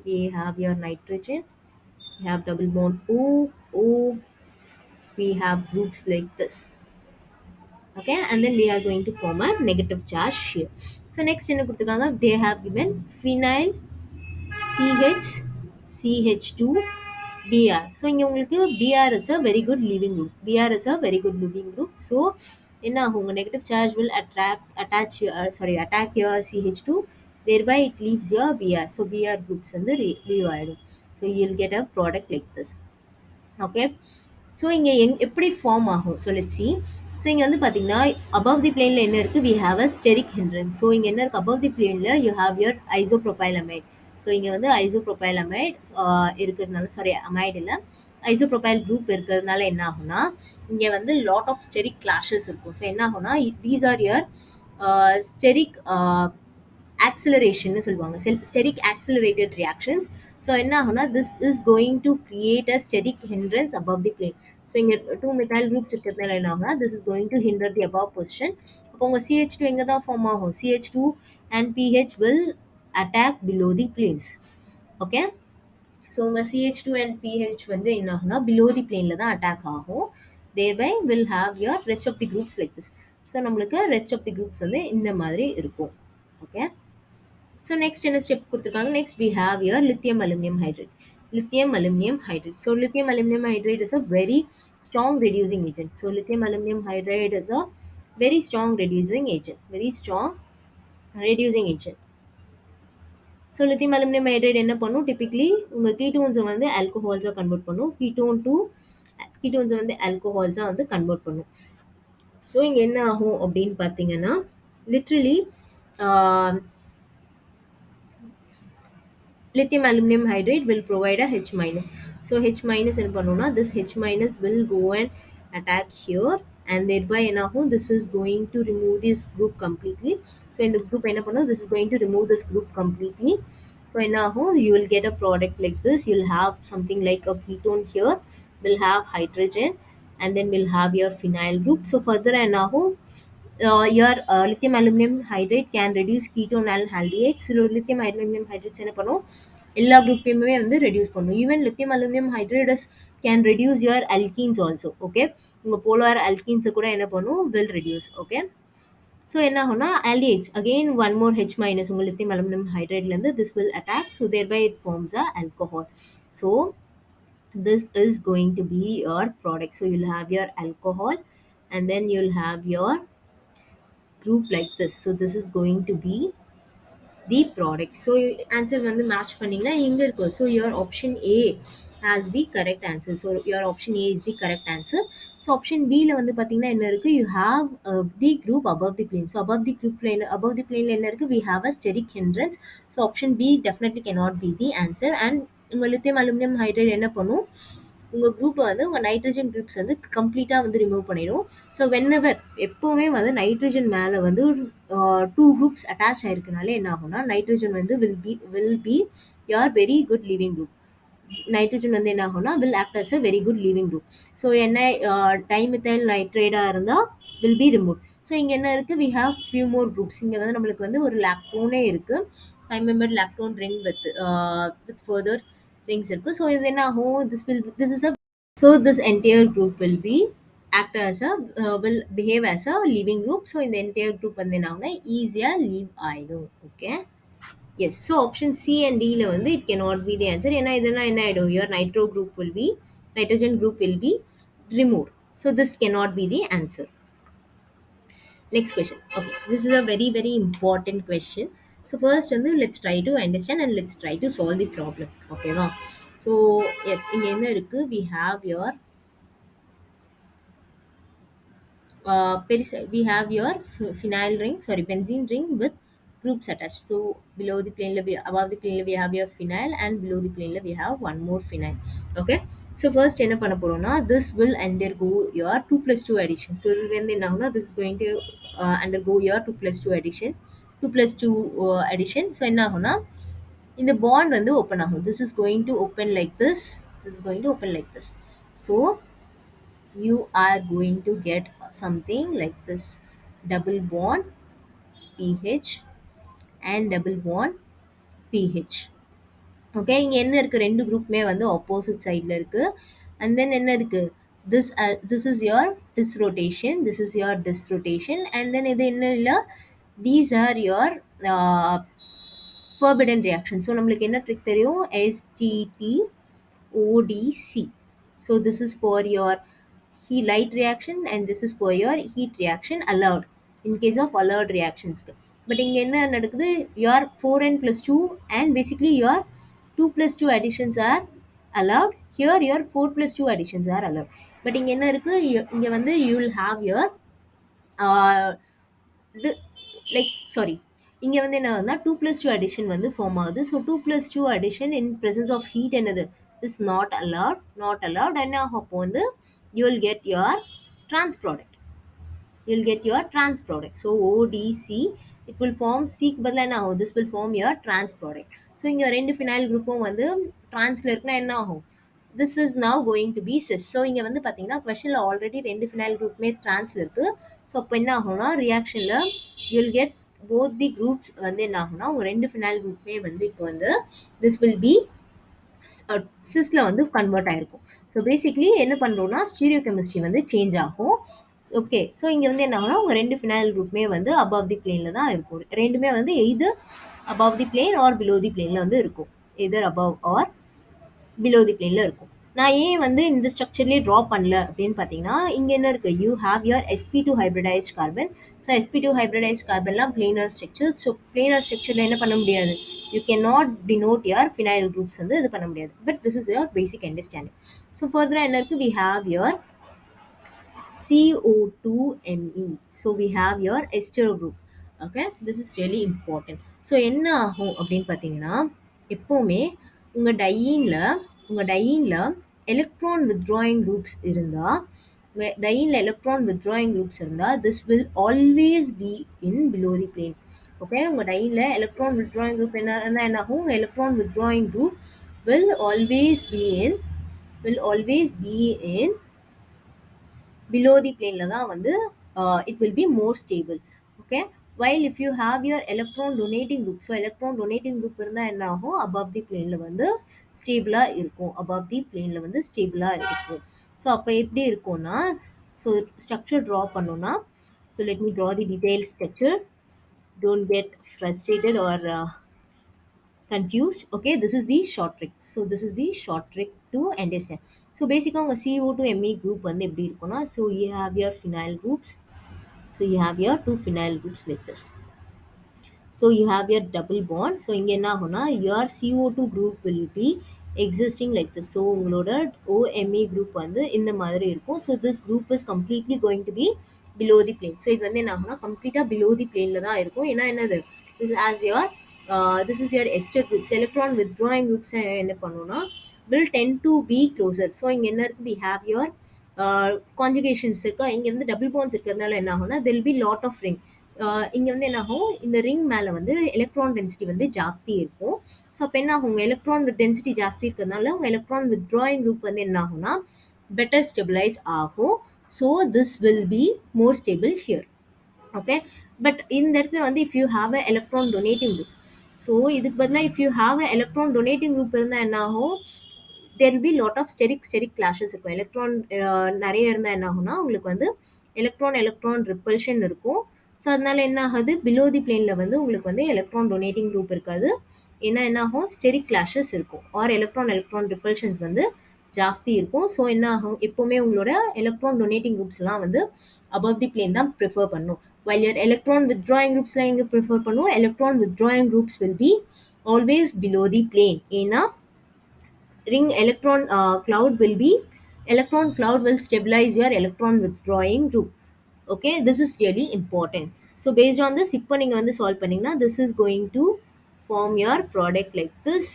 we have your nitrogen, we have double bond O, we have groups like this. Okay, and then we are going to form a negative charge here. So next என்ன கொடுத்துருக்காங்க, they have given phenyl PH CH2 Br. So இங்கே உங்களுக்கு Br is a very good leaving group. Br is a very good leaving group. So என்ன ஆகும், உங்கள் negative charge will attack your CH2, thereby it leaves your Br. So Br groups வந்து leave ஆகிடும். So you'll get a product like this. Okay, so இங்கே எப்படி form ஆகும், so let's see. So இங்கே வந்து பார்த்தீங்கன்னா above the plane என்ன இருக்குது, we have a steric hindrance. So இங்கே என்ன இருக்குது, above the plane you have your isopropylamide. So இங்கே வந்து ஐசோப்ரோபைலமைட் இருக்கிறதுனால, சாரி அமைட் இல்லை, ஐசோப்ரோபைல் குரூப் இருக்கிறதுனால என்ன ஆகும்னா, இங்கே வந்து லாட் ஆஃப் ஸ்டெரிக் கிளாஷஸ் இருக்கும். ஸோ என்ன ஆகும்னா, these are your steric acceleration சொல்லுவாங்க, ஸ்டெரிக் ஆக்சிலரேட்டட் ரியாக்ஷன்ஸ். ஸோ என்ன ஆகும்னா, this is going to create a steric hindrance above the plane. So இங்கே 2 மெத்தைல் குரூப்ஸ் இருக்கிறதுனால என்ன ஆகும்னா, this is going to hinder the above position. அப்போ உங்கள் CH2 எங்கே தான் ஃபார்ம் ஆகும், CH2 and PH will attack below the planes. Okay, so உங்கள் CH2 and PH வந்து என்ன ஆகும்னா below the planeல தான் attack ஆகும். thereby will have your rest of the groups like this. So நம்மளுக்கு rest of the groups வந்து இந்த மாதிரி இருக்கும். ஓகே, ஸோ நெக்ஸ்ட் என்ன ஸ்டெப் கொடுத்துருக்காங்க, next we have your lithium aluminum hydride. Lithium aluminum hydride. So lithium aluminum hydride is a very strong reducing agent. So lithium aluminum hydride is a very strong reducing agent. Very strong reducing agent. So lithium aluminium hydride என்ன பண்ணும், டிப்பிக்லி உங்கள் கீட்டோன்ஸை வந்து ஆல்கோஹால்ஸாக convert பண்ணும். கீட்டோன்ஸை வந்து ஆல்கோஹால்ஸாக வந்து convert பண்ணும். So இங்கே என்ன ஆகும் அப்படின்னு பார்த்தீங்கன்னா, literally lithium aluminum hydride will provide a H minus. So H minus என்ன பண்ணும்னா, this H minus will go and attack here, and thereby என்ன ஆகும், this is going to remove this group completely. So இந்த group என்ன பண்ணும், this is going to remove this group completely. So என்ன ஆகும், you will get a product like this. You'll have something like a ketone here, will have hydrogen, and then we'll have your phenyl group. So further என்ன ஆகும், your lithium aluminum hydride can reduce ketone and aldehydes. So lithium aluminum hydrides என்ன பண்ணும், எல்லா குரூப்பையுமே வந்து reduce பண்ணும். Even lithium aluminium hydrides can reduce your alkenes also. Okay, உங்கள் polar அல்கீன்ஸை கூட என்ன பண்ணும், வில் ரெடியூஸ். ஓகே, ஸோ என்ன ஆகும்னா, aldehydes again one more H minus உங்கள் லித்தியம் அலுமினியம் ஹைட்ரைட்லேருந்து this will attack. So there by it forms a alcohol. So this is going to be your product. So you'll have your alcohol, and then you'll have your group like this. So this is going to be the product. So answer வந்து match பண்ணீங்கன்னா இங்க இருக்கும். So your option A has the correct answer. So your option A is the correct answer. So option B ல வந்து பார்த்தீங்கன்னா என்ன இருக்கு, you have the group above the plane. So above the plane என்ன இருக்கு, we have a steric hindrance. So option B definitely cannot be the answer. And உங்கள் lithium aluminium hydride என்ன பண்ணும், உங்கள் குரூப்பை வந்து உங்கள் நைட்ரஜன் குரூப்ஸ் வந்து கம்ப்ளீட்டாக வந்து ரிமூவ் பண்ணிடும். ஸோ வென்எவர் எப்போவுமே வந்து நைட்ரஜன் மேலே வந்து 2 குரூப்ஸ் அட்டாச் ஆயிருக்கனாலே என்ன ஆகும்னா, நைட்ரஜன் வந்து will be your very good leaving group. Nitrogen வந்து என்ன ஆகும்னா, will act as a very good leaving group. So என்ன டைமித்தைல் நைட்ரேடாக இருந்தால் will be removed. ஸோ இங்கே என்ன இருக்குது, we have few more groups. இங்கே வந்து நம்மளுக்கு வந்து ஒரு லாக்டோனே இருக்குது, 5 membered lactone ring with further rings இருக்குது. ஸோ இது என்ன ஆகும், this is a, so this entire group will be act as a will behave as a leaving group. So இந்த entire group வந்து என்ன ஆகும்னா ஈஸியாக லீவ் ஆயிடும். Okay, yes. So option C and டியில் வந்து it cannot be the answer. ஏன்னா இதெல்லாம் என்ன ஆகிடும், your nitrogen group will be removed. So this cannot be the answer. Next question. Okay, this is a very very important question. So first வந்து let's try to understand and let's try to solve the problem. Okay வா? So yes, இங்க என்ன இருக்கு, we have your we have your phenyl ring, sorry, benzene ring with groups attached. So below the plane level, above the plane level, we have your phenyl, and below the plane level, we have one more phenyl. Okay, so first என்ன பண்ண போறோம்னா, this will undergo your 2 plus 2 addition. So இது வந்து என்ன ஆகும்னா, this is going to undergo your 2 plus 2 addition, 2 plus 2 addition. So என்ன ஆகும்னா, இந்த bond வந்து open ஆகும். This is going to open like this, this is going to open like this. So you are going to get something like this, double bond pH and double bond pH. Okay, இங்க என்ன இருக்கு, ரெண்டு குரூப்புமே வந்து opposite சைடில் இருக்கு. And then என்ன இருக்கு, this is your disrotation, this is your disrotation. and then இது என்ன இல்லை, these are your forbidden reaction. So நம்மளுக்கு என்ன ட்ரிக் தெரியும், SGTODC. So this is for your heat light reaction and this is for your heat reaction allowed in case of allowed reactions. But இங்க என்ன நடக்குது, your 4n plus 2 and basically your 2 plus 2 additions are allowed. Here your 4 plus 2 additions are allowed. But இங்க என்ன இருக்கு, இங்க வந்து you will have your like sorry, இங்க வந்து என்ன ஆகுதுன்னா 2 plus 2 addition வந்து ஃபார்ம் ஆகுது. So 2 plus 2 addition in presence of heat என்னது is not allowed. என்ன ஆகும், அப்போ வந்து you will get your trans product. So ODC, it will form C க்கு பதிலா என்ன ஆகும், this will form your trans product. So இங்க ரெண்டு ஃபினைல் குரூப்பும் வந்து டிரான்ஸ்ல இருக்குன்னா என்ன ஆகும், this is now going to be cis. So இங்க வந்து பார்த்தீங்கன்னா கொஷனில் ஆல்ரெடி ரெண்டு ஃபினைல் குரூப்புமே டிரான்ஸ்ல இருக்கு. ஸோ அப்போ என்ன ஆகும்னா, ரியாக்ஷனில் you will get both the groups வந்து என்ன ஆகும்னா, உங்க ரெண்டு ஃபினைல் குரூப்புமே வந்து இப்போ வந்து this will be சிஸ்ல வந்து கன்வெர்ட் ஆயிருக்கும். ஸோ பேசிக்லி என்ன பண்ணுறோம்னா, ஸ்டீரியோ கெமிஸ்ட்ரி வந்து சேஞ்ச் ஆகும். ஓகே, ஸோ இங்கே வந்து என்ன ஆகும்னா, உங்க ரெண்டு ஃபினைல் குரூப்புமே வந்து அபவ் தி பிளேனில் தான் இருக்கும். ரெண்டுமே வந்து either above the plane or below the பிளேனில் வந்து இருக்கும். Either above or below the பிளேனில் இருக்கும். நான் ஏன் வந்து இந்த ஸ்ட்ரக்சர்லேயே ட்ரா பண்ணல அப்படின்னு பார்த்தீங்கன்னா, இங்கே என்ன இருக்குது, you have your sp2 hybridised carbon. So sp2 hybridised கார்பன்லாம் பிளேனர் ஸ்ட்ரக்சர். ஸோ பிளேனர் ஸ்ட்ரக்சரில் என்ன பண்ண முடியாது, you can not denote your phenyl groups வந்து இது பண்ண முடியாது. But this is your basic understanding. So ஃபர்தராக என்ன இருக்குது, we have your CO2Me. So we have your ester group. Okay, this is really important. So என்ன ஆகும் அப்படின்னு பார்த்தீங்கன்னா, எப்போவுமே உங்கள் டையினில் எலக்ட்ரான் வித்ட்ராயிங் குரூப்ஸ் இருந்தால், this will always be in below the plane. Okay, உங்கள் டையினில் எலக்ட்ரான் வித்ட்ராயிங் குரூப் என்ன ஆகும், உங்கள் electron withdrawing group will always be in below the plane தான் வந்து it will be more stable. Okay, while if you have your electron donating group, so electron donating group இருந்தால் என்ன ஆகும், above the planeல வந்து ஸ்டேபிளாக இருக்கும். ஸோ அப்போ எப்படி இருக்கும்னா, ஸோ ஸ்ட்ரக்சர் ட்ரா பண்ணோன்னா, so let me draw the detailed structure. Don't get frustrated or confused. Okay, this is the short trick to understand. So basically உங்க CO2Me group வந்து எப்படி இருக்கும்னா, so you have your phenyl groups, so you have your two phenyl groups like this. So you have your double bond. So இங்க என்ன ஆகும்னா, your CO2 group will be existing like this. So உங்களோட OMe group வந்து இந்த மாதிரி இருக்கும். So this group is completely going to be below the plane. So இது வந்து என்ன ஆகும்னா, கம்ப்ளீட்டாக below the planeல தான் இருக்கும். ஏன்னா என்னது, this is your ester groups. Electron withdrawing groups என்ன பண்ணுன்னா, will tend to be closer. So இங்க என்ன இருக்கு, we have your conjugations இருக்கா, இங்க வந்து டபுள் பாண்ட்ஸ் இருக்கிறதுனால என்ன ஆகும்னா, there will be lot of ring. இங்கே வந்து என்ன ஆகும், இந்த ரிங் மேலே வந்து எலக்ட்ரான் டென்சிட்டி வந்து ஜாஸ்தி இருக்கும். ஸோ அப்போ என்ன ஆகும், உங்கள் எலக்ட்ரான் டென்சிட்டி ஜாஸ்தி இருக்கிறதுனால உங்கள் எலக்ட்ரான் வித்ட்ராயிங் குரூப் வந்து என்ன ஆகும்னா பெட்டர் ஸ்டெபிளைஸ் ஆகும். So this will be more stable here. Okay, but இந்த இடத்துல வந்து if you have a electron donating group, so இதுக்கு பதிலா if you have a electron donating group இருந்தா என்ன ஆகும், there will be lot of steric clashes இருக்கும். Electron நிறைய இருந்தால் என்ன ஆகும்னா உங்களுக்கு வந்து எலக்ட்ரான் ரிப்பல்ஷன் இருக்கும். ஸோ அதனால என்ன ஆகுது, பிலோ தி பிளேனில் வந்து உங்களுக்கு வந்து எலக்ட்ரான் டொனேட்டிங் குரூப் இருக்காது. ஏன்னா என்ன ஆகும், ஸ்டெரிக் கிளாஷஸ் இருக்கும் ஆர் எலக்ட்ரான் ரிப்பல்ஷன்ஸ் வந்து ஜாஸ்தி இருக்கும். ஸோ என்ன ஆகும், எப்போவுமே உங்களோட எலக்ட்ரான் டொனேட்டிங் குரூப்ஸ்லாம் வந்து above தி பிளேன் தான் ப்ரிஃபர் பண்ணும். while your electron withdrawing groups-லாம் எங்கே ப்ரிஃபர் பண்ணுவோம், electron withdrawing groups will be always below the plane. ஏன்னா ring electron cloud will stabilize your electron withdrawing group. Okay, this is really important. So based on this, இப்போ நீங்க வந்து solve பண்ணீங்கன்னா this is going to form your product like this.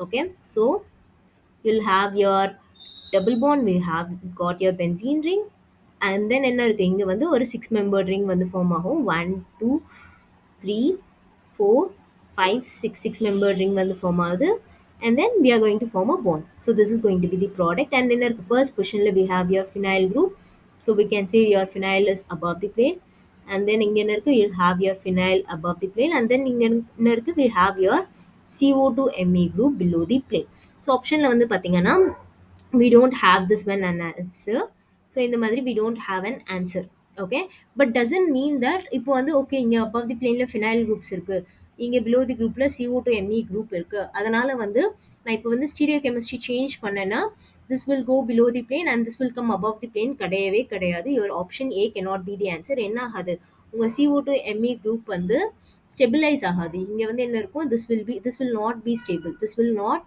Okay, so you'll have your double bond, we have got your benzene ring, and then என்ன இருக்கு, இங்க வந்து ஒரு 6 membered ring வந்து form ஆகும். 1 2 3 4 5 6 membered ring வந்து form ஆகுது. And then we are going to form a bond. So this is going to be the product. And in our first position we have your phenyl group. So we can say your phenyl is above the plane. And then இங்க என்ன இருக்கு, you have your phenyl above the plane. And then இங்க என்ன இருக்கு, we have your CO2 Me group below the plane. So optionல வந்து பாத்தீங்கன்னா we don't have this one an answer. So இந்த மாதிரி we don't have an answer. Okay, but doesn't mean that இப்போ வந்து okay இங்க above the planeல phenyl groups இருக்கு, இங்க below the groupல CO2 Me group இருக்கு, அதனால வந்து நான் இப்போ வந்து stereochemistry change பண்ணேன்னா this will go below the plane and this will come above the plane. கிடையவே கிடையாது. your option A cannot be the answer. என்ன ஆகாது, உங்க CO2 Me group வந்து ஸ்டெபிலைஸ் ஆகாது. இங்க வந்து என்ன இருக்கும், this will not be stable, this will not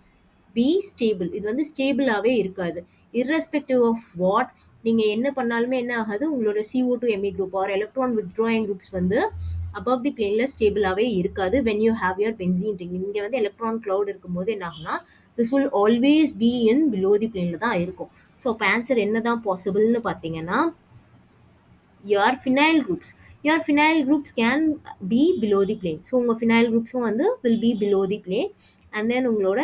be stable. இது வந்து ஸ்டேபிளாவே இருக்காது. irrespective of what நீங்க என்ன பண்ணாலுமே என்ன ஆகாது, உங்களோட CO2 Me group or electron withdrawing groups வந்து above the planeல ஸ்டேபிளாவே இருக்காது. when you have your benzene ring, இங்க வந்து electron cloud இருக்கும்போது என்ன ஆகும்னா this will always be in below the planeல தான் இருக்கும். ஸோ இப்போ ஆன்சர் என்னதான் பாசிபிள்னு பார்த்தீங்கன்னா your phenyl groups can be below the plane. So உங்க phenyl groups வந்து will be below the plane. And then உங்களோட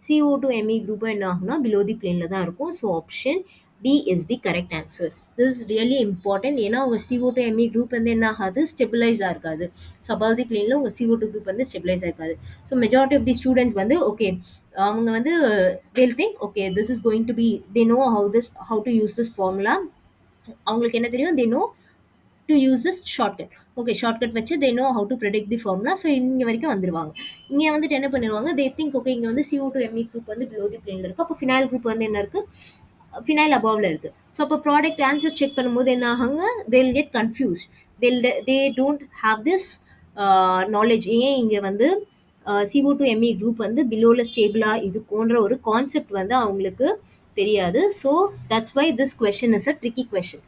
CO2 Me group என்ன ஆகும்னா below the planeல தான் இருக்கும். So option D is the correct answer. This is really important. ஏன்னா உங்க CO2 Me group வந்து என்ன ஆகாது, ஸ்டெபிலைஸ் ஆகாது. ஸோ above the planeல உங்க CO2 group வந்து ஸ்டெபிலைஸ் ஆகாது. So majority of the students வந்து okay அவங்க வந்து they'll think okay this is going to be, they know how to use this formula. அவங்களுக்கு என்ன தெரியும், they know to use this shortcut. Okay, shortcut வச்சு they know how to predict the formula. So இங்கே வரைக்கும் வந்துருவாங்க. இங்கே வந்துட்டு என்ன பண்ணிடுவாங்க, they think okay இங்கே வந்து CO2 Me group வந்து below the planeல இருக்கு, அப்போ phenyl group வந்து என்ன இருக்கு, phenyl aboveல இருக்கு. ஸோ அப்போ ப்ராடக்ட் ஆன்சர் செக் பண்ணும்போது என்ன ஆகுங்க, they'll get confused. they don't have this knowledge. ஏன் இங்கே வந்து CO2 Me group வந்து பிலோவில் ஸ்டேபிளாக இதுக்குன்ற ஒரு கான்செப்ட் வந்து அவங்களுக்கு தெரியாது. So that's why this question is a tricky question.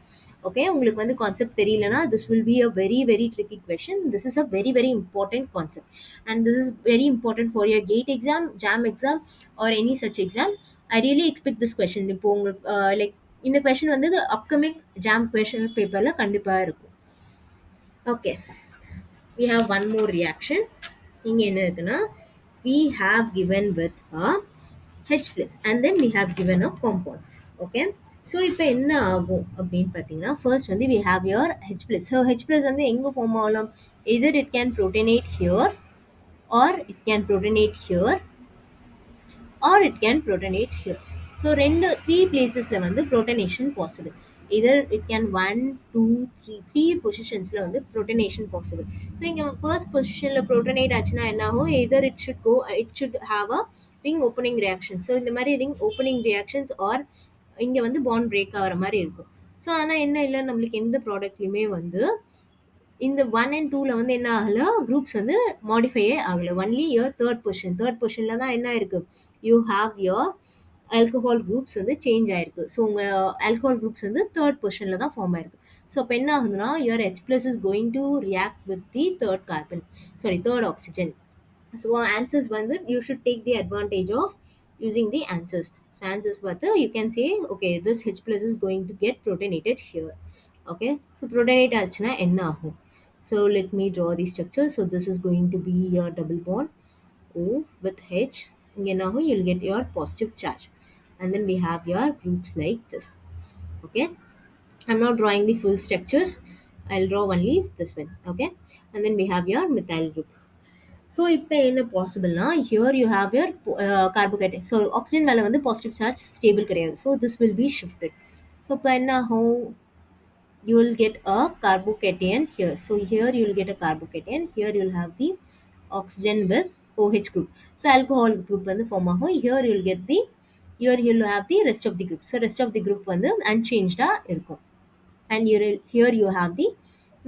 Okay, உங்களுக்கு வந்து கான்செப்ட் தெரியலனா this will be a very very tricky question. This is a very very important concept and this is very important for your gate exam, jam exam or any such exam. I really expect this question. இப்போ உங்களுக்கு like இந்த question வந்து upcoming jam question பேப்பரில் கண்டிப்பாக இருக்கும். Okay, we have one more reaction. இங்கே என்ன இருக்குன்னா we have given with a H plus and then we have given a compound. Okay, so இப்போ என்ன ஆகும் அப்படின்னு பார்த்தீங்கன்னா ஃபர்ஸ்ட் வந்து we have your H plus. So H plus வந்து எங்கே ஃபார்ம் ஆகலாம், either it can protonate here or it can protonate here or it can protonate here. So three பிளேசஸில் வந்து protonation possible. either it can 1 2 3 three பொசிஷன்ஸில் வந்து protonation possible. So இங்கே first பொசிஷனில் protonate ஆச்சுன்னா என்ன ஆகும், either it should have a ring opening reaction. So இந்த மாதிரி ring opening reactions or இங்கே வந்து பாண்ட் பிரேக் ஆகிற மாதிரி இருக்கும். ஸோ ஆனால் என்ன இல்லை, நம்மளுக்கு எந்த ப்ராடக்ட்லையுமே வந்து இந்த 1 and 2ல வந்து என்ன ஆகல, குரூப்ஸ் வந்து மாடிஃபையே ஆகலை. ஒன்லி யோர் தேர்ட் பொசிஷனில் தான் என்ன இருக்குது, you have your alcohol groups வந்து சேஞ்ச் ஆயிருக்கு. ஸோ உங்கள் ஆல்கஹால் குரூப்ஸ் வந்து தேர்ட் பொசிஷனில் தான் ஃபார்ம் ஆயிருக்கு. ஸோ அப்போ என்ன ஆகுதுன்னா your H plus is going to react with the third oxygen. So answers வந்து you should take the advantage of using the answers. So answers பார்த்து you can say okay this H plus is going to get protonated here. Okay, so protonate ஆச்சுன்னா என்ன ஆகும். So let me draw the structure. So this is going to be your double bond O with H. இங்கே என்ன ஆகும், you'll get your positive charge and then we have your groups like this. Okay, I'm not drawing the full structures. I'll draw only this one. Okay. And then we have your methyl group. So இப்போ என்ன பாசிபிள்னா here you have your carbocation. So oxygen மேலே வந்து positive charge stable கிடையாது. So this will be shifted. So இப்போ என்ன ஆகும், you will get a carbocation here. So here you will get a carbocation. Here you will have the oxygen with OH group. So alcohol group வந்து form ஆகும். Here you will get the, here you will have the rest of the group. So rest of the group வந்து unchanged இருக்கும். And here you have the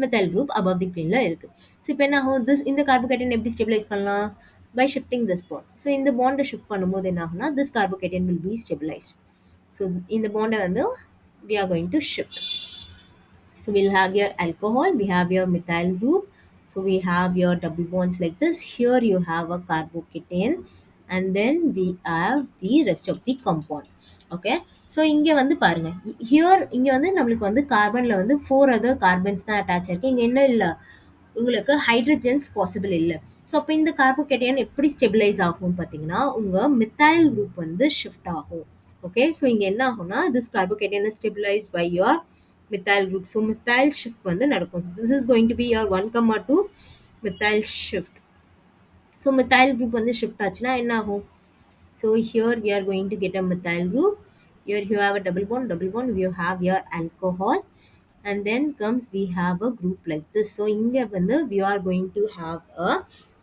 methyl group above the plane ல இருக்கு. So இப்போ என்ன ஆகும், this இந்த carbocation எப்படி stabilise பண்ணலாம், by shifting this bond. So இந்த பாண்டை ஷிஃப்ட் பண்ணும்போது என்ன ஆகும்னா this carbocation will be stabilized. So இந்த பாண்டை வந்து we are going to shift. So we'll have your alcohol, we have your methyl group. So we have your double bonds like this. Here you have a carbocation, and then we have the rest of the compound. Okay. So இங்கே வந்து பாருங்க, here இங்கே வந்து நம்மளுக்கு வந்து கார்பன்ல வந்து 4 other carbons தான் attach ஆயிருக்கு. இங்கே என்ன இல்லை, உங்களுக்கு ஹைட்ரஜன்ஸ் பாசிபிள் இல்லை. ஸோ அப்போ இந்த கார்போகேட்டையன் எப்படி ஸ்டெபிலைஸ் ஆகும் பார்த்தீங்கன்னா, உங்கள் மித்தைல் குரூப் வந்து ஷிஃப்ட் ஆகும். ஓகே. ஸோ இங்கே என்ன ஆகும்னா this carbocation is stabilise by your methyl group. So methyl shift வந்து நடக்கும். This is going to be your 1,2 methyl shift. So methyl group வந்து shift ஆச்சுன்னா என்ன ஆகும், so here we are going to get a methyl group. Here you have a double bond, you have your alcohol, and then comes we have a group like this. So இங்க வந்து we are going to have a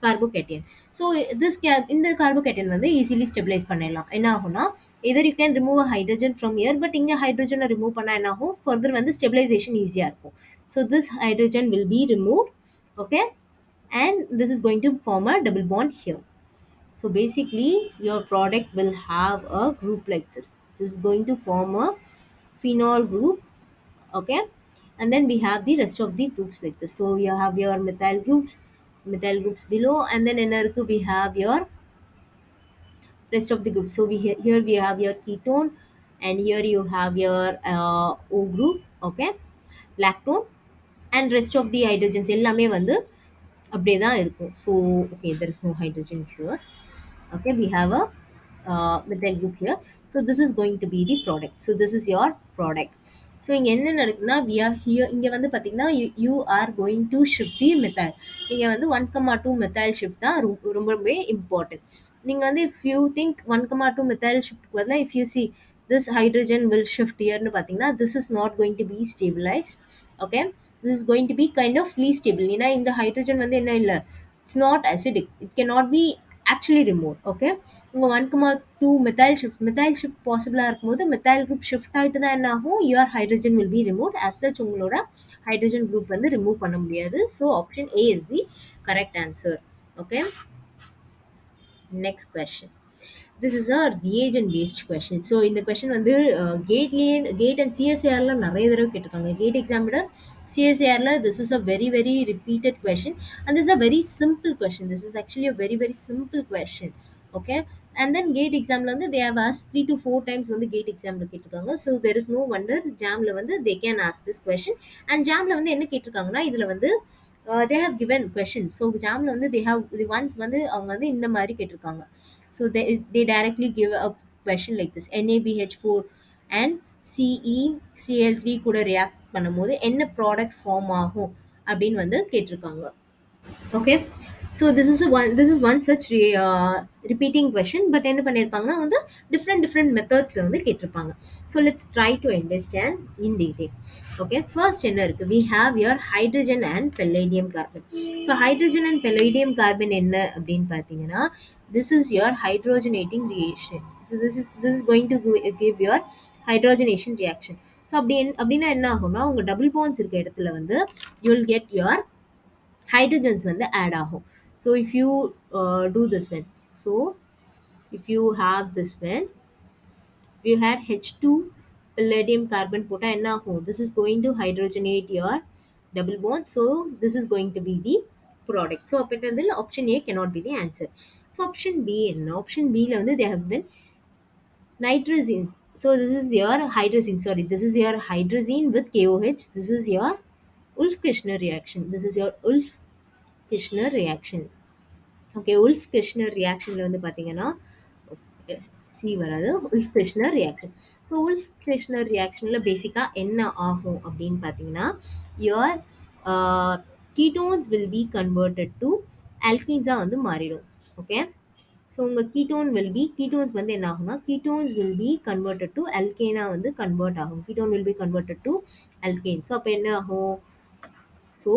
carbocation. So this இந்த carbocation வந்து easily stabilize பண்ணிடலாம். என்ன ஆகும்னா either you can remove a hydrogen from here, but இங்க hydrogen remove பண்ணா என்ன ஆகும், further வந்து stabilization ஈஸியா இருக்கும். So this hydrogen will be removed. Okay. And this is going to form a double bond here. So basically your product will have a group like this. This is going to form a phenol group. Okay. And then we have the rest of the groups like this. So you have your methyl groups below, and then in our we have your rest of the group. So here we have your ketone, and here you have your O group. Okay. Lactone, and rest of the hydrogens எல்லாமே வந்து அப்படியே தான் இருக்கும். So okay, there is no hydrogen here. Okay, we have a methyl group here. So this is going to be the product. So this is your product. So இங்கே என்ன நடக்குதுன்னா we are here, இங்கே வந்து பார்த்தீங்கன்னா you are going to shift the methyl. இங்கே வந்து 1,2 methyl shift தான் ரொம்பவே important. நீங்கள் வந்து if you think 1,2 methyl shift பதிலாக if you see this hydrogen will shift here னு பார்த்தீங்கன்னா this is not going to be stabilized. Okay. This is going to be kind of least stable. ஏன்னா இந்த hydrogen வந்து என்ன இல்லை, it's not acidic, it cannot be actually removed. Okay. உங்கள் 1,2 methyl shift பாசிபிளாக இருக்கும்போது methyl group shift ஆகிட்டு தான் என்ன ஆகும், your hydrogen will be removed. As such உங்களோட hydrogen group வந்து ரிமூவ் பண்ண முடியாது. So option A is the correct answer. Okay. Next question. This is a reagent based question. So இந்த question வந்து கேட் அண்ட் சிஎஸ்ஏஆர்ல நிறைய தடவை கேட்டிருக்காங்க. கேட் எக்ஸாம் விட சிஎஸ்ஏஆர்ல this is a very very repeated question, and this is a very simple question. This is actually a very very simple question. Okay. And then gate examல வந்து they have asked 3 to 4 times வந்து gate examல கேட்டிருக்காங்க. So there is no wonder ஜாம்ல வந்து they can ask this question. And ஜாம்ல வந்து என்ன கேட்டிருக்காங்கன்னா இதுல வந்து they have given question. So ஜாம்ல வந்து they have the ones வந்து அவங்க வந்து இந்த மாதிரி கேட்டிருக்காங்க. So they directly give a question like this. NaBH4 and CeCl3 கூட react பண்ணும்போது என்ன ப்ராடக்ட் ஃபார்ம் ஆகும் அப்படின்னு வந்து கேட்டிருக்காங்க. Okay. So this is one such repeating question, but என்ன பண்ணிருப்பாங்கன்னா வந்து different methods வந்து கேட்டிருப்பாங்க. So let's try to understand in detail. Okay. First என்ன இருக்கு, we have your hydrogen and palladium carbon. So hydrogen and palladium carbon என்ன அப்படின்னு பார்த்தீங்கன்னா this is your hydrogenating reaction. So this is going to give your hydrogenation reaction. So அப்படின்னா என்ன ஆகும்னா உங்க double bonds இருக்க இடத்துல வந்து you will get your hydrogens வந்து add ஆகும். So if you do this one, so if you have this one, if you had H2 palladium carbon போட்டா என்ன ஆகும், this is going to hydrogenate your double bond. So this is going to be the product. So அப்ப option A cannot be the answer. So option B என்ன, option B ல வந்து they have been nitrogen. So this is your hydrazine, sorry, this is your hydrazine with KOH. This is your Wolff-Kishner reaction. This is your Wolff-Kishner reaction. Okay, Wolff-Kishner reactionல வந்து பார்த்தீங்கன்னா C வராது. உல்ஃப்-ஃபிஷ்னர் reaction. So உல்ஃப்-ஃபிஷ்னர் ரியாக்ஷன்ல பேசிக்கா என்ன ஆகும் அப்படின்னு பார்த்தீங்கன்னா, your ketones will be converted to ஆல்கீன்ஸா வந்து மாறிடும். ஓகே. ஸோ உங்கள் கீட்டோன்ஸ் வந்து என்ன ஆகும்னா, ketones will be converted to அல்கேனா வந்து கன்வெர்ட் ஆகும். Ketone will be converted to alkane. So அப்போ என்ன ஆகும்? So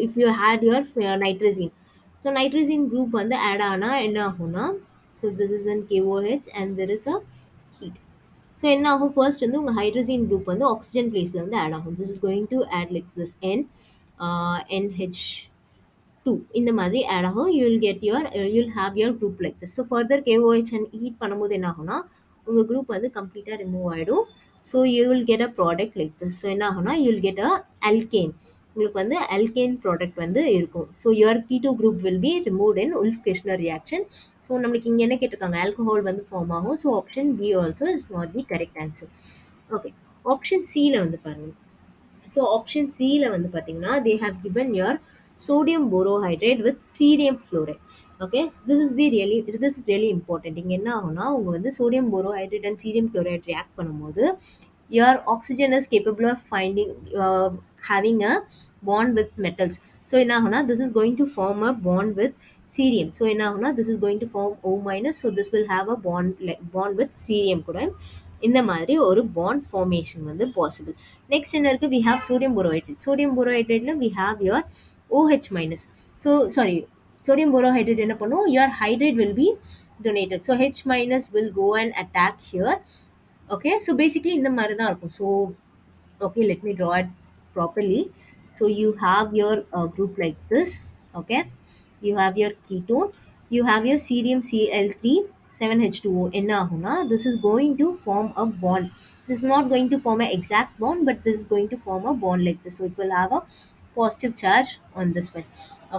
if you had your nitrogen, so nitrogen group வந்து ஆட் ஆனா என்ன ஆகும்னா, so this is an KOH and there is a heat. So என்ன ஆகும்? ஃபர்ஸ்ட் வந்து உங்கள் ஹைட்ரஜன் குரூப் வந்து ஆக்சிஜன் பிளேஸில் வந்து ஆட் ஆகும். This is going to add like this NH 2 இந்த மாதிரி ஆட் ஆகும். You will have your group like this. So further KOH and heat பண்ணும்போது என்ன ஆகும்னா, உங்கள் குரூப் வந்து கம்ப்ளீட்டாக ரிமூவ் ஆகிடும். So you will get a product like this. So என்ன ஆகும்னா, you will get a alkane. உங்களுக்கு வந்து அல்கேன் ப்ராடக்ட் வந்து இருக்கும். So your keto group will be removed in Wolff Kishner reaction. So நம்மளுக்கு இங்கே என்ன கேட்டிருக்காங்க? ஆல்கஹால் வந்து ஃபார்ம் ஆகும். So option B also is not the correct answer. Okay. Option சியில் வந்து பாருங்க. ஸோ ஆப்ஷன் சியில் வந்து பார்த்தீங்கன்னா, they have given your sodium borohydride with cerium chloride. Okay. This is really important. இங்கே என்ன ஆகும்னா, உங்க வந்து sodium borohydride and cerium chloride react பண்ணும்போது your oxygen is capable of having a bond with metals. So என்ன ஆகும்னா, this is going to form a bond with cerium. So என்ன ஆகும்னா, this is going to form O minus. So this will have a bond with cerium கூட இந்த மாதிரி ஒரு bond formation வந்து possible. Next என்ன இருக்குது? We have sodium borohydride. Sodium போரோஹைட்ரேட்டில் we have your OH minus. So sorry, sodium borohydride என்ன பண்ணும்? Your hydrate will be donated. So H minus will go and attack here. Okay, so basically இந்த மாதிரி தான் இருக்கும். So okay, let me draw it properly. So you have your group like this. Okay, you have your ketone, you have your cerium Cl3 7H2O. என்ன ஆகும்னா, this is going to form a bond. This is not going to form an exact bond, but this is going to form a bond like this. So it will have a positive charge on this one.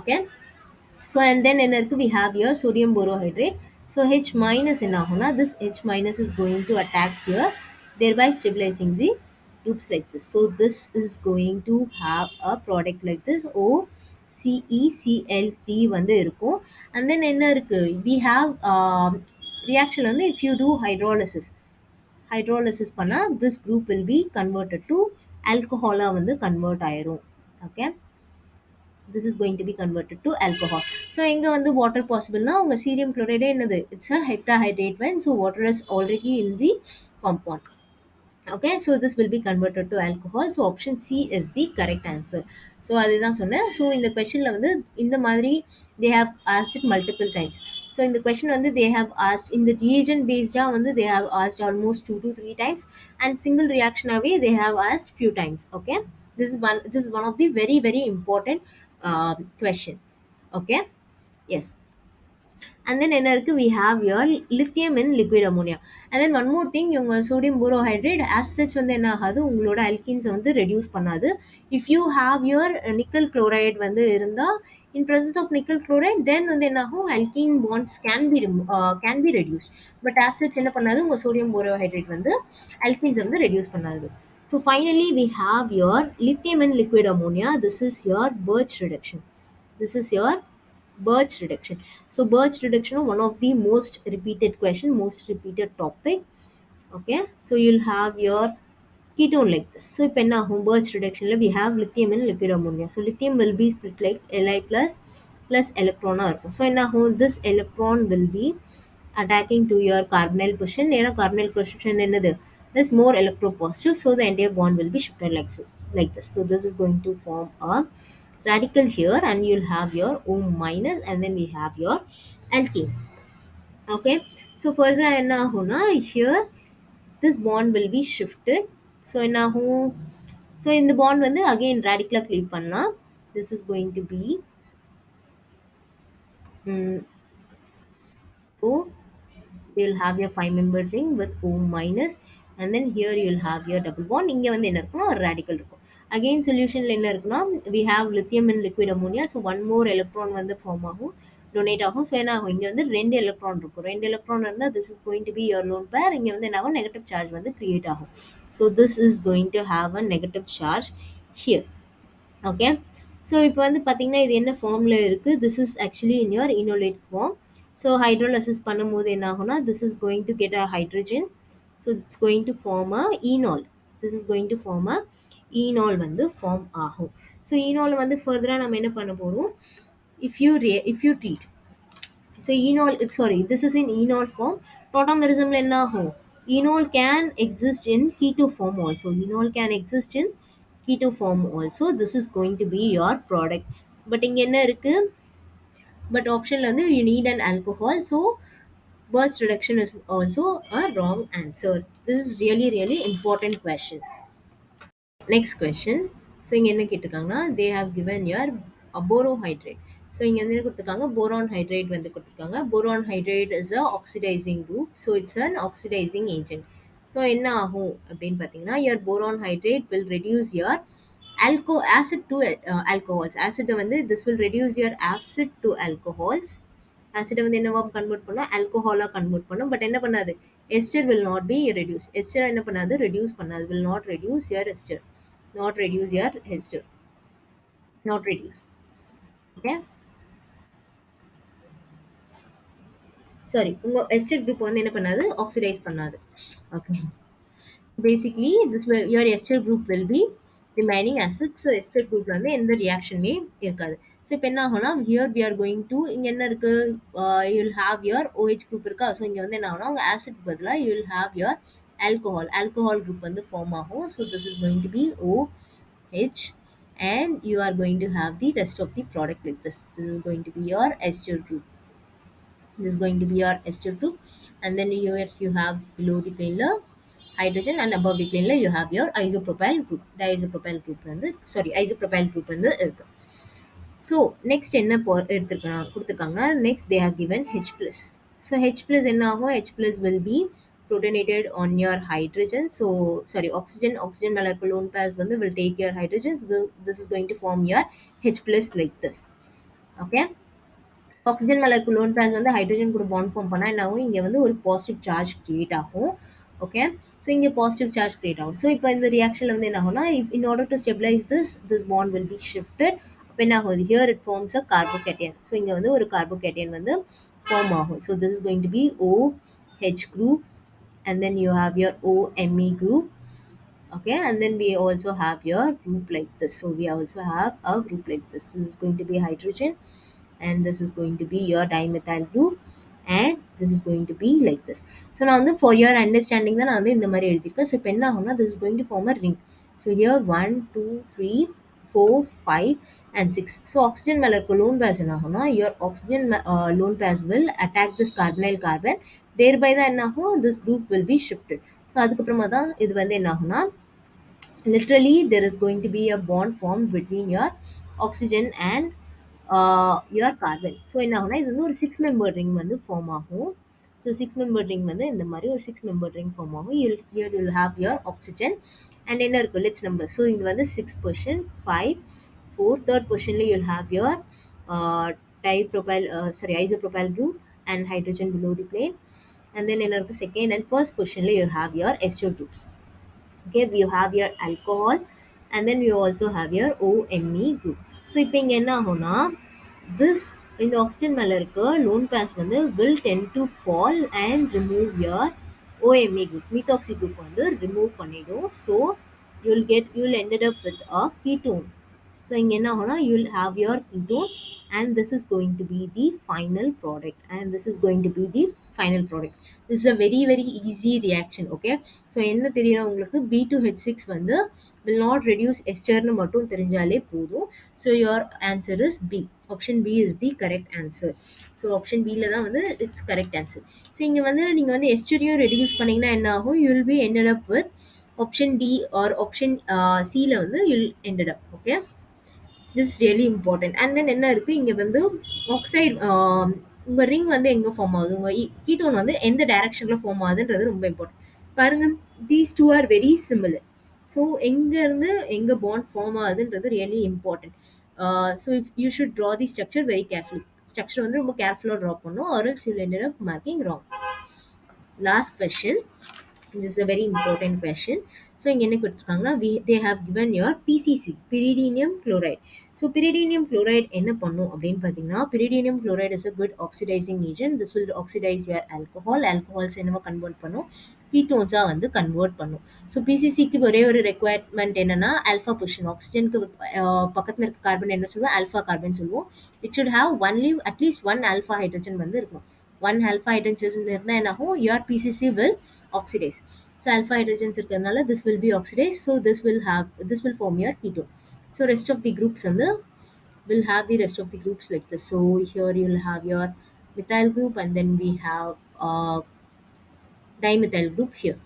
Okay. So and then என்ன இருக்கு? We have your sodium borohydride. So H minus என்ன ஆகும்னா, this H minus is going to attack here, thereby stabilizing the groups like this. So this is going to have a product like this, OCeCl3 வந்து இருக்கும். And then என்ன இருக்கு? We have reaction வந்து, if you do hydrolysis பண்ணா, this group will be converted to alcohol வந்து convert ஆயிரும். Okay. This is going to be converted to alcohol. So எங்க வந்து water possible னா, உங்க cerium chloride என்னது? It's a heptahydrate one. So water is already in the compound. Okay, so this will be converted to alcohol. So option C is the correct answer. So அதுதான் சொன்னேன். So இந்த questionல வந்து இந்த மாதிரி they have asked it multiple times. So இந்த question வந்து they have asked in the reagent based வந்து they have asked almost 2 to 3 times, and single reaction away they have asked few times. Okay, this is one of the very very important question. Okay, yes. And then என்ன இருக்கு? We have your lithium in liquid ammonia. And then one more thing, இவங்க sodium borohydride as such வந்து என்ன ஆகாது? உங்களோட alkenes வந்து reduce பண்ணாது. If you have your nickel chloride வந்து இருந்தா, in presence of nickel chloride, then வந்து என்ன ஆகும்? Alkene bonds can be reduced. But as such என்ன பண்ணாது? உங்க sodium borohydride வந்து alkenes வந்து reduce பண்ணாது. So finally we have your lithium in liquid ammonia. This is your Birch reduction. This is your Birch reduction. So Birch reduction, one of the most repeated question, most repeated topic. Okay, so you'll have your ketone like this. So இப்போ என்ன ஆகும்? Birch reduction we have lithium in liquid ammonia. So lithium will be split like Li plus electron இருக்கும். So என்ன ஆகும்? This electron will be attacking to your carbonyl position. ஏன்னா carbonyl position என்னது? Is more electropositive, so the entire bond will be shifted like this. So this is going to form a radical here, and you'll have your O minus, and then we have your alkene. Okay, so further என்ன ஆகும்னா, here this bond will be shifted. So என்ன ஆகும்? So இந்த bond வந்து again radical cleave பண்ணா, this is going to be so you'll have your 5-member ring with O minus, and then here you'll have your double bond. இங்க வந்து என்ன இருக்குன்னா, ஒரு radical இருக்கும். Again solutionல என்ன இருக்குன்னா, we have lithium in liquid ammonia. So one more electron வந்து form ஆகும், donate ஆகும். So என்ன ஆகும்? இங்க வந்து 2 electron இருக்கும். 2 electron இருந்தா, this is going to be your lone pair. இங்க வந்து என்ன ஆகும்? Negative charge வந்து create ஆகும். So this is going to have a negative charge here. Okay, so இப்போ வந்து பார்த்தீங்கன்னா, இது என்ன ஃபார்ம்ல இருக்கு? This is actually in your enolate form. So hydrolysis பண்ணும்போது என்ன ஆகும்னா this is going to get a hydrogen. So it's going to form a enol. This is going to form a enol வந்து ஃபார்ம் ஆகும். So ஈனால் வந்து ஃபர்தராக நம்ம என்ன பண்ண போகிறோம், if you treat. So enol, sorry, this is in enol form. Tautomerism என்ன ஆகும், enol can exist in keto form also. Enol can exist in keto form also. This is going to be your product. But இங்க என்ன இருக்கு, but ஆப்ஷன்ல வந்து you need an alcohol. So birth reduction is also a wrong answer. This is really really important question. Next question. So இங்கே என்ன கேட்டிருக்காங்கன்னா they have given your borohydride. So இங்கே வந்து என்ன கொடுத்துருக்காங்க, போரான் ஹைட்ரேட் வந்து கொடுத்துருக்காங்க. Boron hydrate is a oxidising group. So it's an oxidising agent. So என்ன ஆகும் அப்படின்னு பார்த்தீங்கன்னா your boron hydrate will reduce your acid to alcohols. ஆசிட்டை வந்து this will reduce your acid to alcohols. ஆசிடை வந்து என்னவா கன்வெர்ட் பண்ணும், ஆல்கஹாலாக கன்வெர்ட் பண்ணும். பட் என்ன பண்ணாது, ester will not be reduce. Ester என்ன பண்ணாது, ரெடியூஸ் பண்ணாது. Will not reduce your ester. Not reduce your ester. Not reduce. Okay. Sorry, உங்க ester group வந்து என்ன பண்ணாது, oxidize பண்ணாது. Okay. Basically this will, your ester group will be remaining acids. So ester group வந்து எந்த ரியாக்ஷனுமே இருக்காது. So இப்போ என்ன ஆகும்னா here we are going to, இங்கே என்ன இருக்கு, you will have your OH group இருக்கா. ஸோ இங்கே வந்து என்ன ஆகும்னா உங்கள் ஆசிட் பதிலாக you will have your alcohol group வந்து ஃபார்ம் ஆகும். So this is going to be OH, and you are going to have the rest of the product like this. This is going to be your ester group. This is going to be your ester group. And then you have below the planar hydrogen, and above the planar you have your isopropyl group. Diisopropyl group வந்து sorry isopropyl group வந்து இருக்கு. So next என்ன கொடுத்துருக்காங்க, next they have given H plus. So H plus என்ன ஆகும், H plus will be protonated on your hydrogen. So sorry, oxygen molecule lone pairs வந்து will take your hydrogens. This is going to form your H plus like this. Okay. Oxygen molecule lone pairs வந்து hydrogen கூட bond form பண்ணால் என்ன ஆகும், இங்கே வந்து ஒரு positive charge create ஆகும். ஓகே. ஸோ இங்கே பாசிட்டிவ் சார்ஜ் கிரியேட் ஆகும். ஸோ இப்போ இந்த ரியாக்ஷனில் வந்து என்ன ஆகும்னா, in order to stabilise this bond will be shifted. அப்போ என்ன ஆகுது, here it forms a carbocation. So இங்கே வந்து ஒரு கார்போகேட்டியன் வந்து ஃபார்ம் ஆகும். So this is going to be OH group, and then you have your OMe group. Okay, and then we also have your group like this. So we also have a group like this. This is going to be hydrogen, and this is going to be your dimethyl group, and this is going to be like this. So now for your understanding தான் நான் வந்து இந்த மாதிரி எழுதியிருக்கேன். So இப்போ என்ன ஆகும்னா this is going to form a ring. So here 1 2 3 4 5 and 6. So oxygen molecule lone pairs என்ன ஆகும்னா, your oxygen lone pairs will attack this carbonyl carbon. Thereby தான் என்ன ஆகும், this group will be shifted. So அதுக்கப்புறமா தான் இது வந்து என்ன ஆகும்னா, literally there is going to be a bond formed between your oxygen and your carbon. So என்ன ஆகும்னா இது வந்து ஒரு 6 member ring வந்து ஃபார்ம் ஆகும். ஸோ 6 member ring வந்து இந்த மாதிரி ஒரு 6 member ring ஃபார்ம் ஆகும். Here you will have your oxygen and என்ன இருக்கும், let's number. ஸோ இது வந்து 6 position, 5 4, third positionல you will have your uh, isopropyl group and hydrogen below the plane. And then என்ன இருக்கும், second and first positionல you will have your ester groups. Okay, you have your alcohol, and then you also have your OMe group. So இப்போ இங்கே என்ன ஆகும்னா, this இந்த oxygen மேலே இருக்க loan purse வந்து will tend to fall and remove your OMe group. methoxy group வந்து remove பண்ணிடும். So you'll ended up with a ketone. So இங்கே என்ன ஆகும்னா, you'll have your ketone, and this is going to be the final product. This is a very very easy reaction. Okay. So என்ன தெரியணும் உங்களுக்கு, B2H6 வந்து will not reduce எஸ்டர்னு மட்டும் தெரிஞ்சாலே போதும். So your answer is B. Option B is the correct answer. So option பியில் தான் வந்து இட்ஸ் கரெக்ட் ஆன்சர். ஸோ இங்கே வந்து நீங்கள் வந்து எஸ்டரியும் ரெடியூஸ் பண்ணிங்கன்னா என்ன ஆகும், you will be ended up with option D or option சியில் வந்து you'll ended up. Okay. This is really important. And then என்ன இருக்குது, இங்கே வந்து ஆக்சைடு உங்கள் ரிங் வந்து எங்கே ஃபார்ம் ஆகுது, உங்கள் கீட்டோன் வந்து எந்த டைரக்ஷனில் ஃபார்ம் ஆகுதுன்றது ரொம்ப இம்பார்ட்டன்ட். பாருங்கள், these two are very similar. So எங்கேருந்து எங்கே பாண்ட் ஃபார்ம் ஆகுதுன்றது really important. So if you should draw the structure very carefully. Structure வந்து ரொம்ப கேர்ஃபுல்லாக ட்ரா பண்ணணும், or else you'll ended up marking wrong. Last question. this is a very important question. So இங்க என்ன கொடுத்துருக்காங்கன்னா they have given your PCC, pyridinium chloride. So pyridinium chloride என்ன பண்ணும் அப்படின்னு பார்த்தீங்கன்னா, pyridinium chloride is a good oxidizing agent. This will oxidize your alcohol. Alcohols என்னவா convert பண்ணும், கீட்டோன்ஸா வந்து கன்வெர்ட் பண்ணும். ஸோ பிசிசிக்கு ஒரே ஒரு ரெக்குவயர்மெண்ட் என்னன்னா ஆல்ஃபா பொசிஷன். ஆக்சிஜனுக்கு பக்கத்தில் இருக்க கார்பன் என்ன சொல்லுவோம், ஆல்ஃபா கார்பன் சொல்லுவோம். It should have only at least one alpha hydrogen வந்து இருக்கும். ஒன் ஆல்ஃபா ஹைட்ரஜன் இருந்தால் என்ன ஆகும், your PCC will oxidize. So alpha hydrogens இருக்கிறதுனால this will be oxidized. So this will form your ketone. So rest of the groups வந்து will have the rest of the groups like this. So here you will have your methyl group, and then we have dimethyl group here.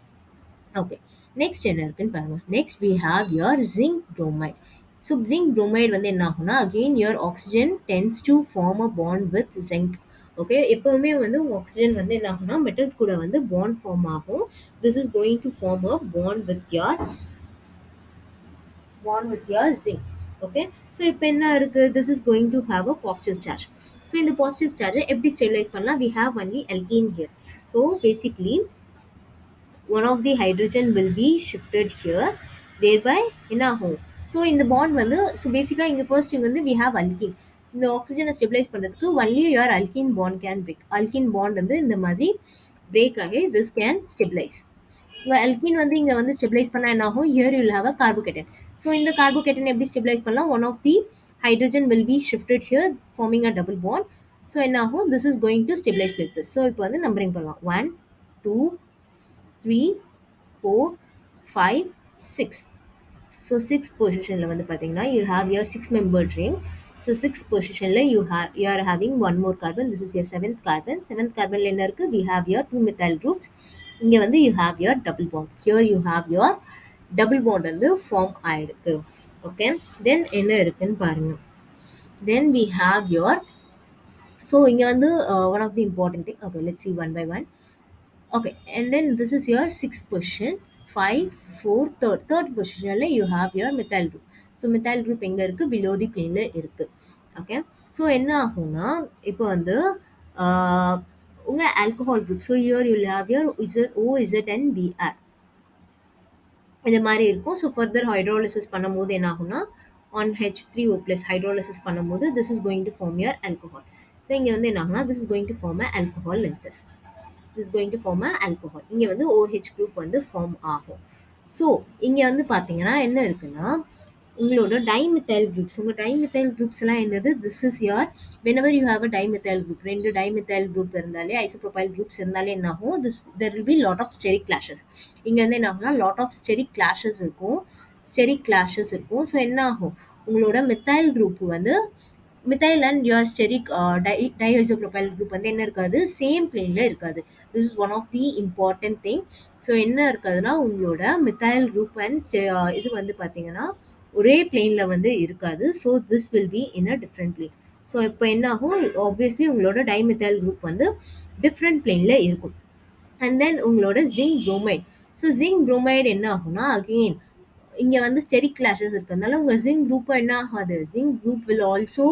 Okay, next என்ன இருக்குன்னு பாருங்க. Next we have your zinc bromide. So zinc bromide வந்து என்ன ஆகும்னா, again your oxygen tends to form a bond with zinc. Okay, எப்பவுமே வந்து oxygen வந்து என்ன ஆகும்னா மெட்டல்ஸ் கூட வந்து பாண்ட் ஃபார்ம் ஆகும். This is going to form a bond with your zinc. Okay, so இப்போ என்ன இருக்கு, this is going to have a positive charge. ஸோ இந்த பாசிட்டிவ் சார்ஜை எப்படி ஸ்டெபிலைஸ் பண்ணலாம், we have only alkene here. So basically one of the hydrogen will be shifted here, thereby என்ன ஆகும், ஸோ இந்த பாண்ட் வந்து ஸோ பேசிக்காக இங்கே ஃபர்ஸ்ட் வந்து we have alkene. இந்த ஆக்சிஜனை ஸ்டெபிலைஸ் பண்ணுறதுக்கு only your alkene bond can break. alkene bond வந்து இந்த மாதிரி பிரேக் ஆகி this can stabilize. அல்கீன் வந்து இங்கே வந்து ஸ்டெபிலைஸ் பண்ணால் என்ன ஆகும், here you will have a carbocation. So இந்த carbocation எப்படி ஸ்டெபிலைஸ் பண்ணலாம், one of the hydrogen will be shifted here forming a double bond. So என்ன ஆகும், this is going to stabilize like this. So இப்போ வந்து நம்பரிங் பண்ணலாம், 1 2 3 4 5 6. So six பொசிஷனில் வந்து பார்த்தீங்கன்னா you have your six membered ring. So six பொசிஷனில் you are having one more carbon. This is your seventh carbon. seventh carbonல என்ன இருக்குது, we have your two methyl groups. இங்கே வந்து you have your double bond. Here you have your double bond வந்து form ஆயிருக்கு. Okay, தென் என்ன இருக்குன்னு பாருங்க. Then we have your, so இங்கே வந்து one of the important thing. Okay, let's see one by one. Okay, and then this is your sixth position. 5 4 third positionல you have your methyl group. So methyl group எங்க இருக்கு, below the planeல இருக்கு. Okay, so என்ன ஆகும்னா இப்போ வந்து உங்க alcohol group, so here you will have your OZ and Br இந்த மாதிரி இருக்கும். ஸோ ஃபர்தர் ஹைட்ரோலிசிஸ் பண்ணும்போது என்ன ஆகும்னா on H3O plus ஹைட்ரோலிசிஸ் பண்ணும்போது this is going to form your alcohol. So இங்கே வந்து என்ன ஆகும்னா this is going to form a alcohol like this. This is going to form a alcohol. இங்கே வந்து OH group வந்து ஃபார்ம் ஆகும். So இங்கே வந்து பார்த்தீங்கன்னா என்ன இருக்குன்னா உங்களோட டைமித்தைல் குரூப்ஸ், உங்கள் டைமித்தைல் குரூப்ஸ் எல்லாம் என்னது, this is your whenever you have a dimethyl group, ரெண்டு டைமித்தைல் குரூப் இருந்தாலே ஐசோப்ரோபைல் குரூப்ஸ் இருந்தாலே என்ன ஆகும், there will be lot of steric clashes. இங்கே வந்து என்ன ஆகும்னா lot of steric clashes இருக்கும். ஸோ என்ன ஆகும், உங்களோட மெத்தைல் குரூப் வந்து methyl and your steric diisopropyl group வந்து என்ன இருக்காது, சேம் பிளேனில் இருக்காது. This is one of the important thing. So என்ன இருக்காதுன்னா உங்களோட மித்தைல் குரூப் அண்ட் இது வந்து பார்த்தீங்கன்னா ஒரே பிளேனில் வந்து இருக்காது. So this will be in a different plane. So இப்போ என்ன ஆகும், ஆப்வியஸ்லி உங்களோட டைமித்தைல் குரூப் வந்து டிஃப்ரெண்ட் பிளேனில் இருக்கும். அண்ட் தென் உங்களோட zinc bromide. So zinc bromide என்ன ஆகும்னா அகெயின் இங்கே வந்து ஸ்டெரிக் கிளாஷஸ் இருக்கிறதுனால உங்கள் ஜிங்க் குரூப்பும் என்ன ஆகாது, zinc group will also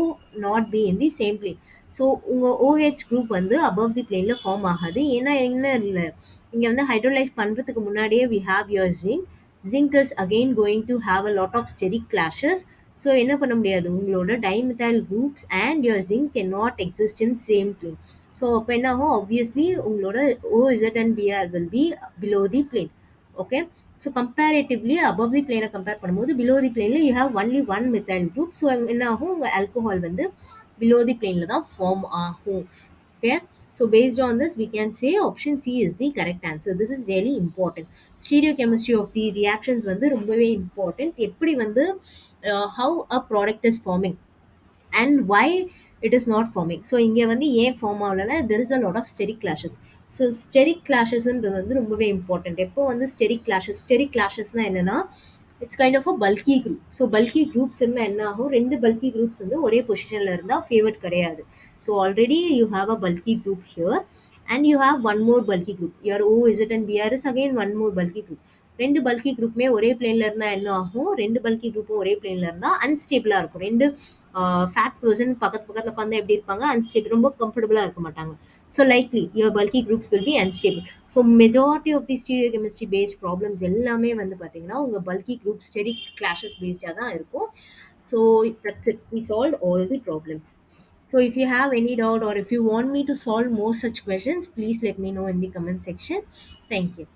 not be in the same plane. So உங்கள் OH குரூப் வந்து அபவ் தி பிளேனில் ஃபார்ம் ஆகாது. ஏன்னா என்ன இல்லை, இங்கே வந்து ஹைட்ரோலைஸ் பண்ணுறதுக்கு முன்னாடியே we have your zinc. Zinc is again going to have a lot of steric clashes. So என்ன பண்ண முடியாது, உங்களோட dimethyl groups and your zinc cannot exist in same plane. So அப்போ என்ன ஆகும், ஆப்வியஸ்லி உங்களோட OZ and Br will be below the plane. Okay, so comparatively above the plane compare பண்ணும்போது below the plane you have only one methyl group. So என்ன ஆகும், உங்கள் alcohol வந்து below the plane தான் ஃபார்ம் ஆகும். Okay, so based on this we can say option C is the correct answer. This is really important. Stereochemistry of the reactions வந்து ரொம்பவே important. எப்படி வந்து how a product is forming and why it is not forming. So இங்கே வந்து ஏன் form ஆகலைன்னா there is a lot of steric clashes. So steric கிளாஷஸ்ன்றது வந்து ரொம்பவே இம்பார்ட்டன்ட். எப்போ வந்து ஸ்டெரிக் கிளாஷஸ்னால் என்னென்னா it's kind of a bulky group. So bulky groups இருந்தால் என்ன ஆகும், ரெண்டு பல்கி குரூப்ஸ் வந்து ஒரே பொசிஷனில் இருந்தால் ஃபேவர்ட் கிடையாது. So already you have a bulky group here and you have one more bulky group. Your OZ and Br is again one more bulky group. ரெண்டு பல்கி குரூப்புமே ஒரே பிளேனில் இருந்தால் என்ன ஆகும், ரெண்டு பல்கி குரூப்பும் ஒரே பிளேனில் இருந்தால் அன்ஸ்டேபிளாக இருக்கும். ரெண்டு ஃபேட் பர்சன் பக்கத்தில் உட்காந்து எப்படி இருப்பாங்க, அன்ஸ்டேபிள், ரொம்ப கம்ஃபர்டபுளாக இருக்க மாட்டாங்க. So likely your bulky groups will be unstable. So majority of the stereochemistry based problems எல்லாமே வந்து பார்த்தீங்கன்னா உங்க bulky group steric clashes based தான் இருக்கும். So that's it, we solved all the problems. So if you have any doubt or if you want me to solve more such questions, please let me know in the comment section. Thank you.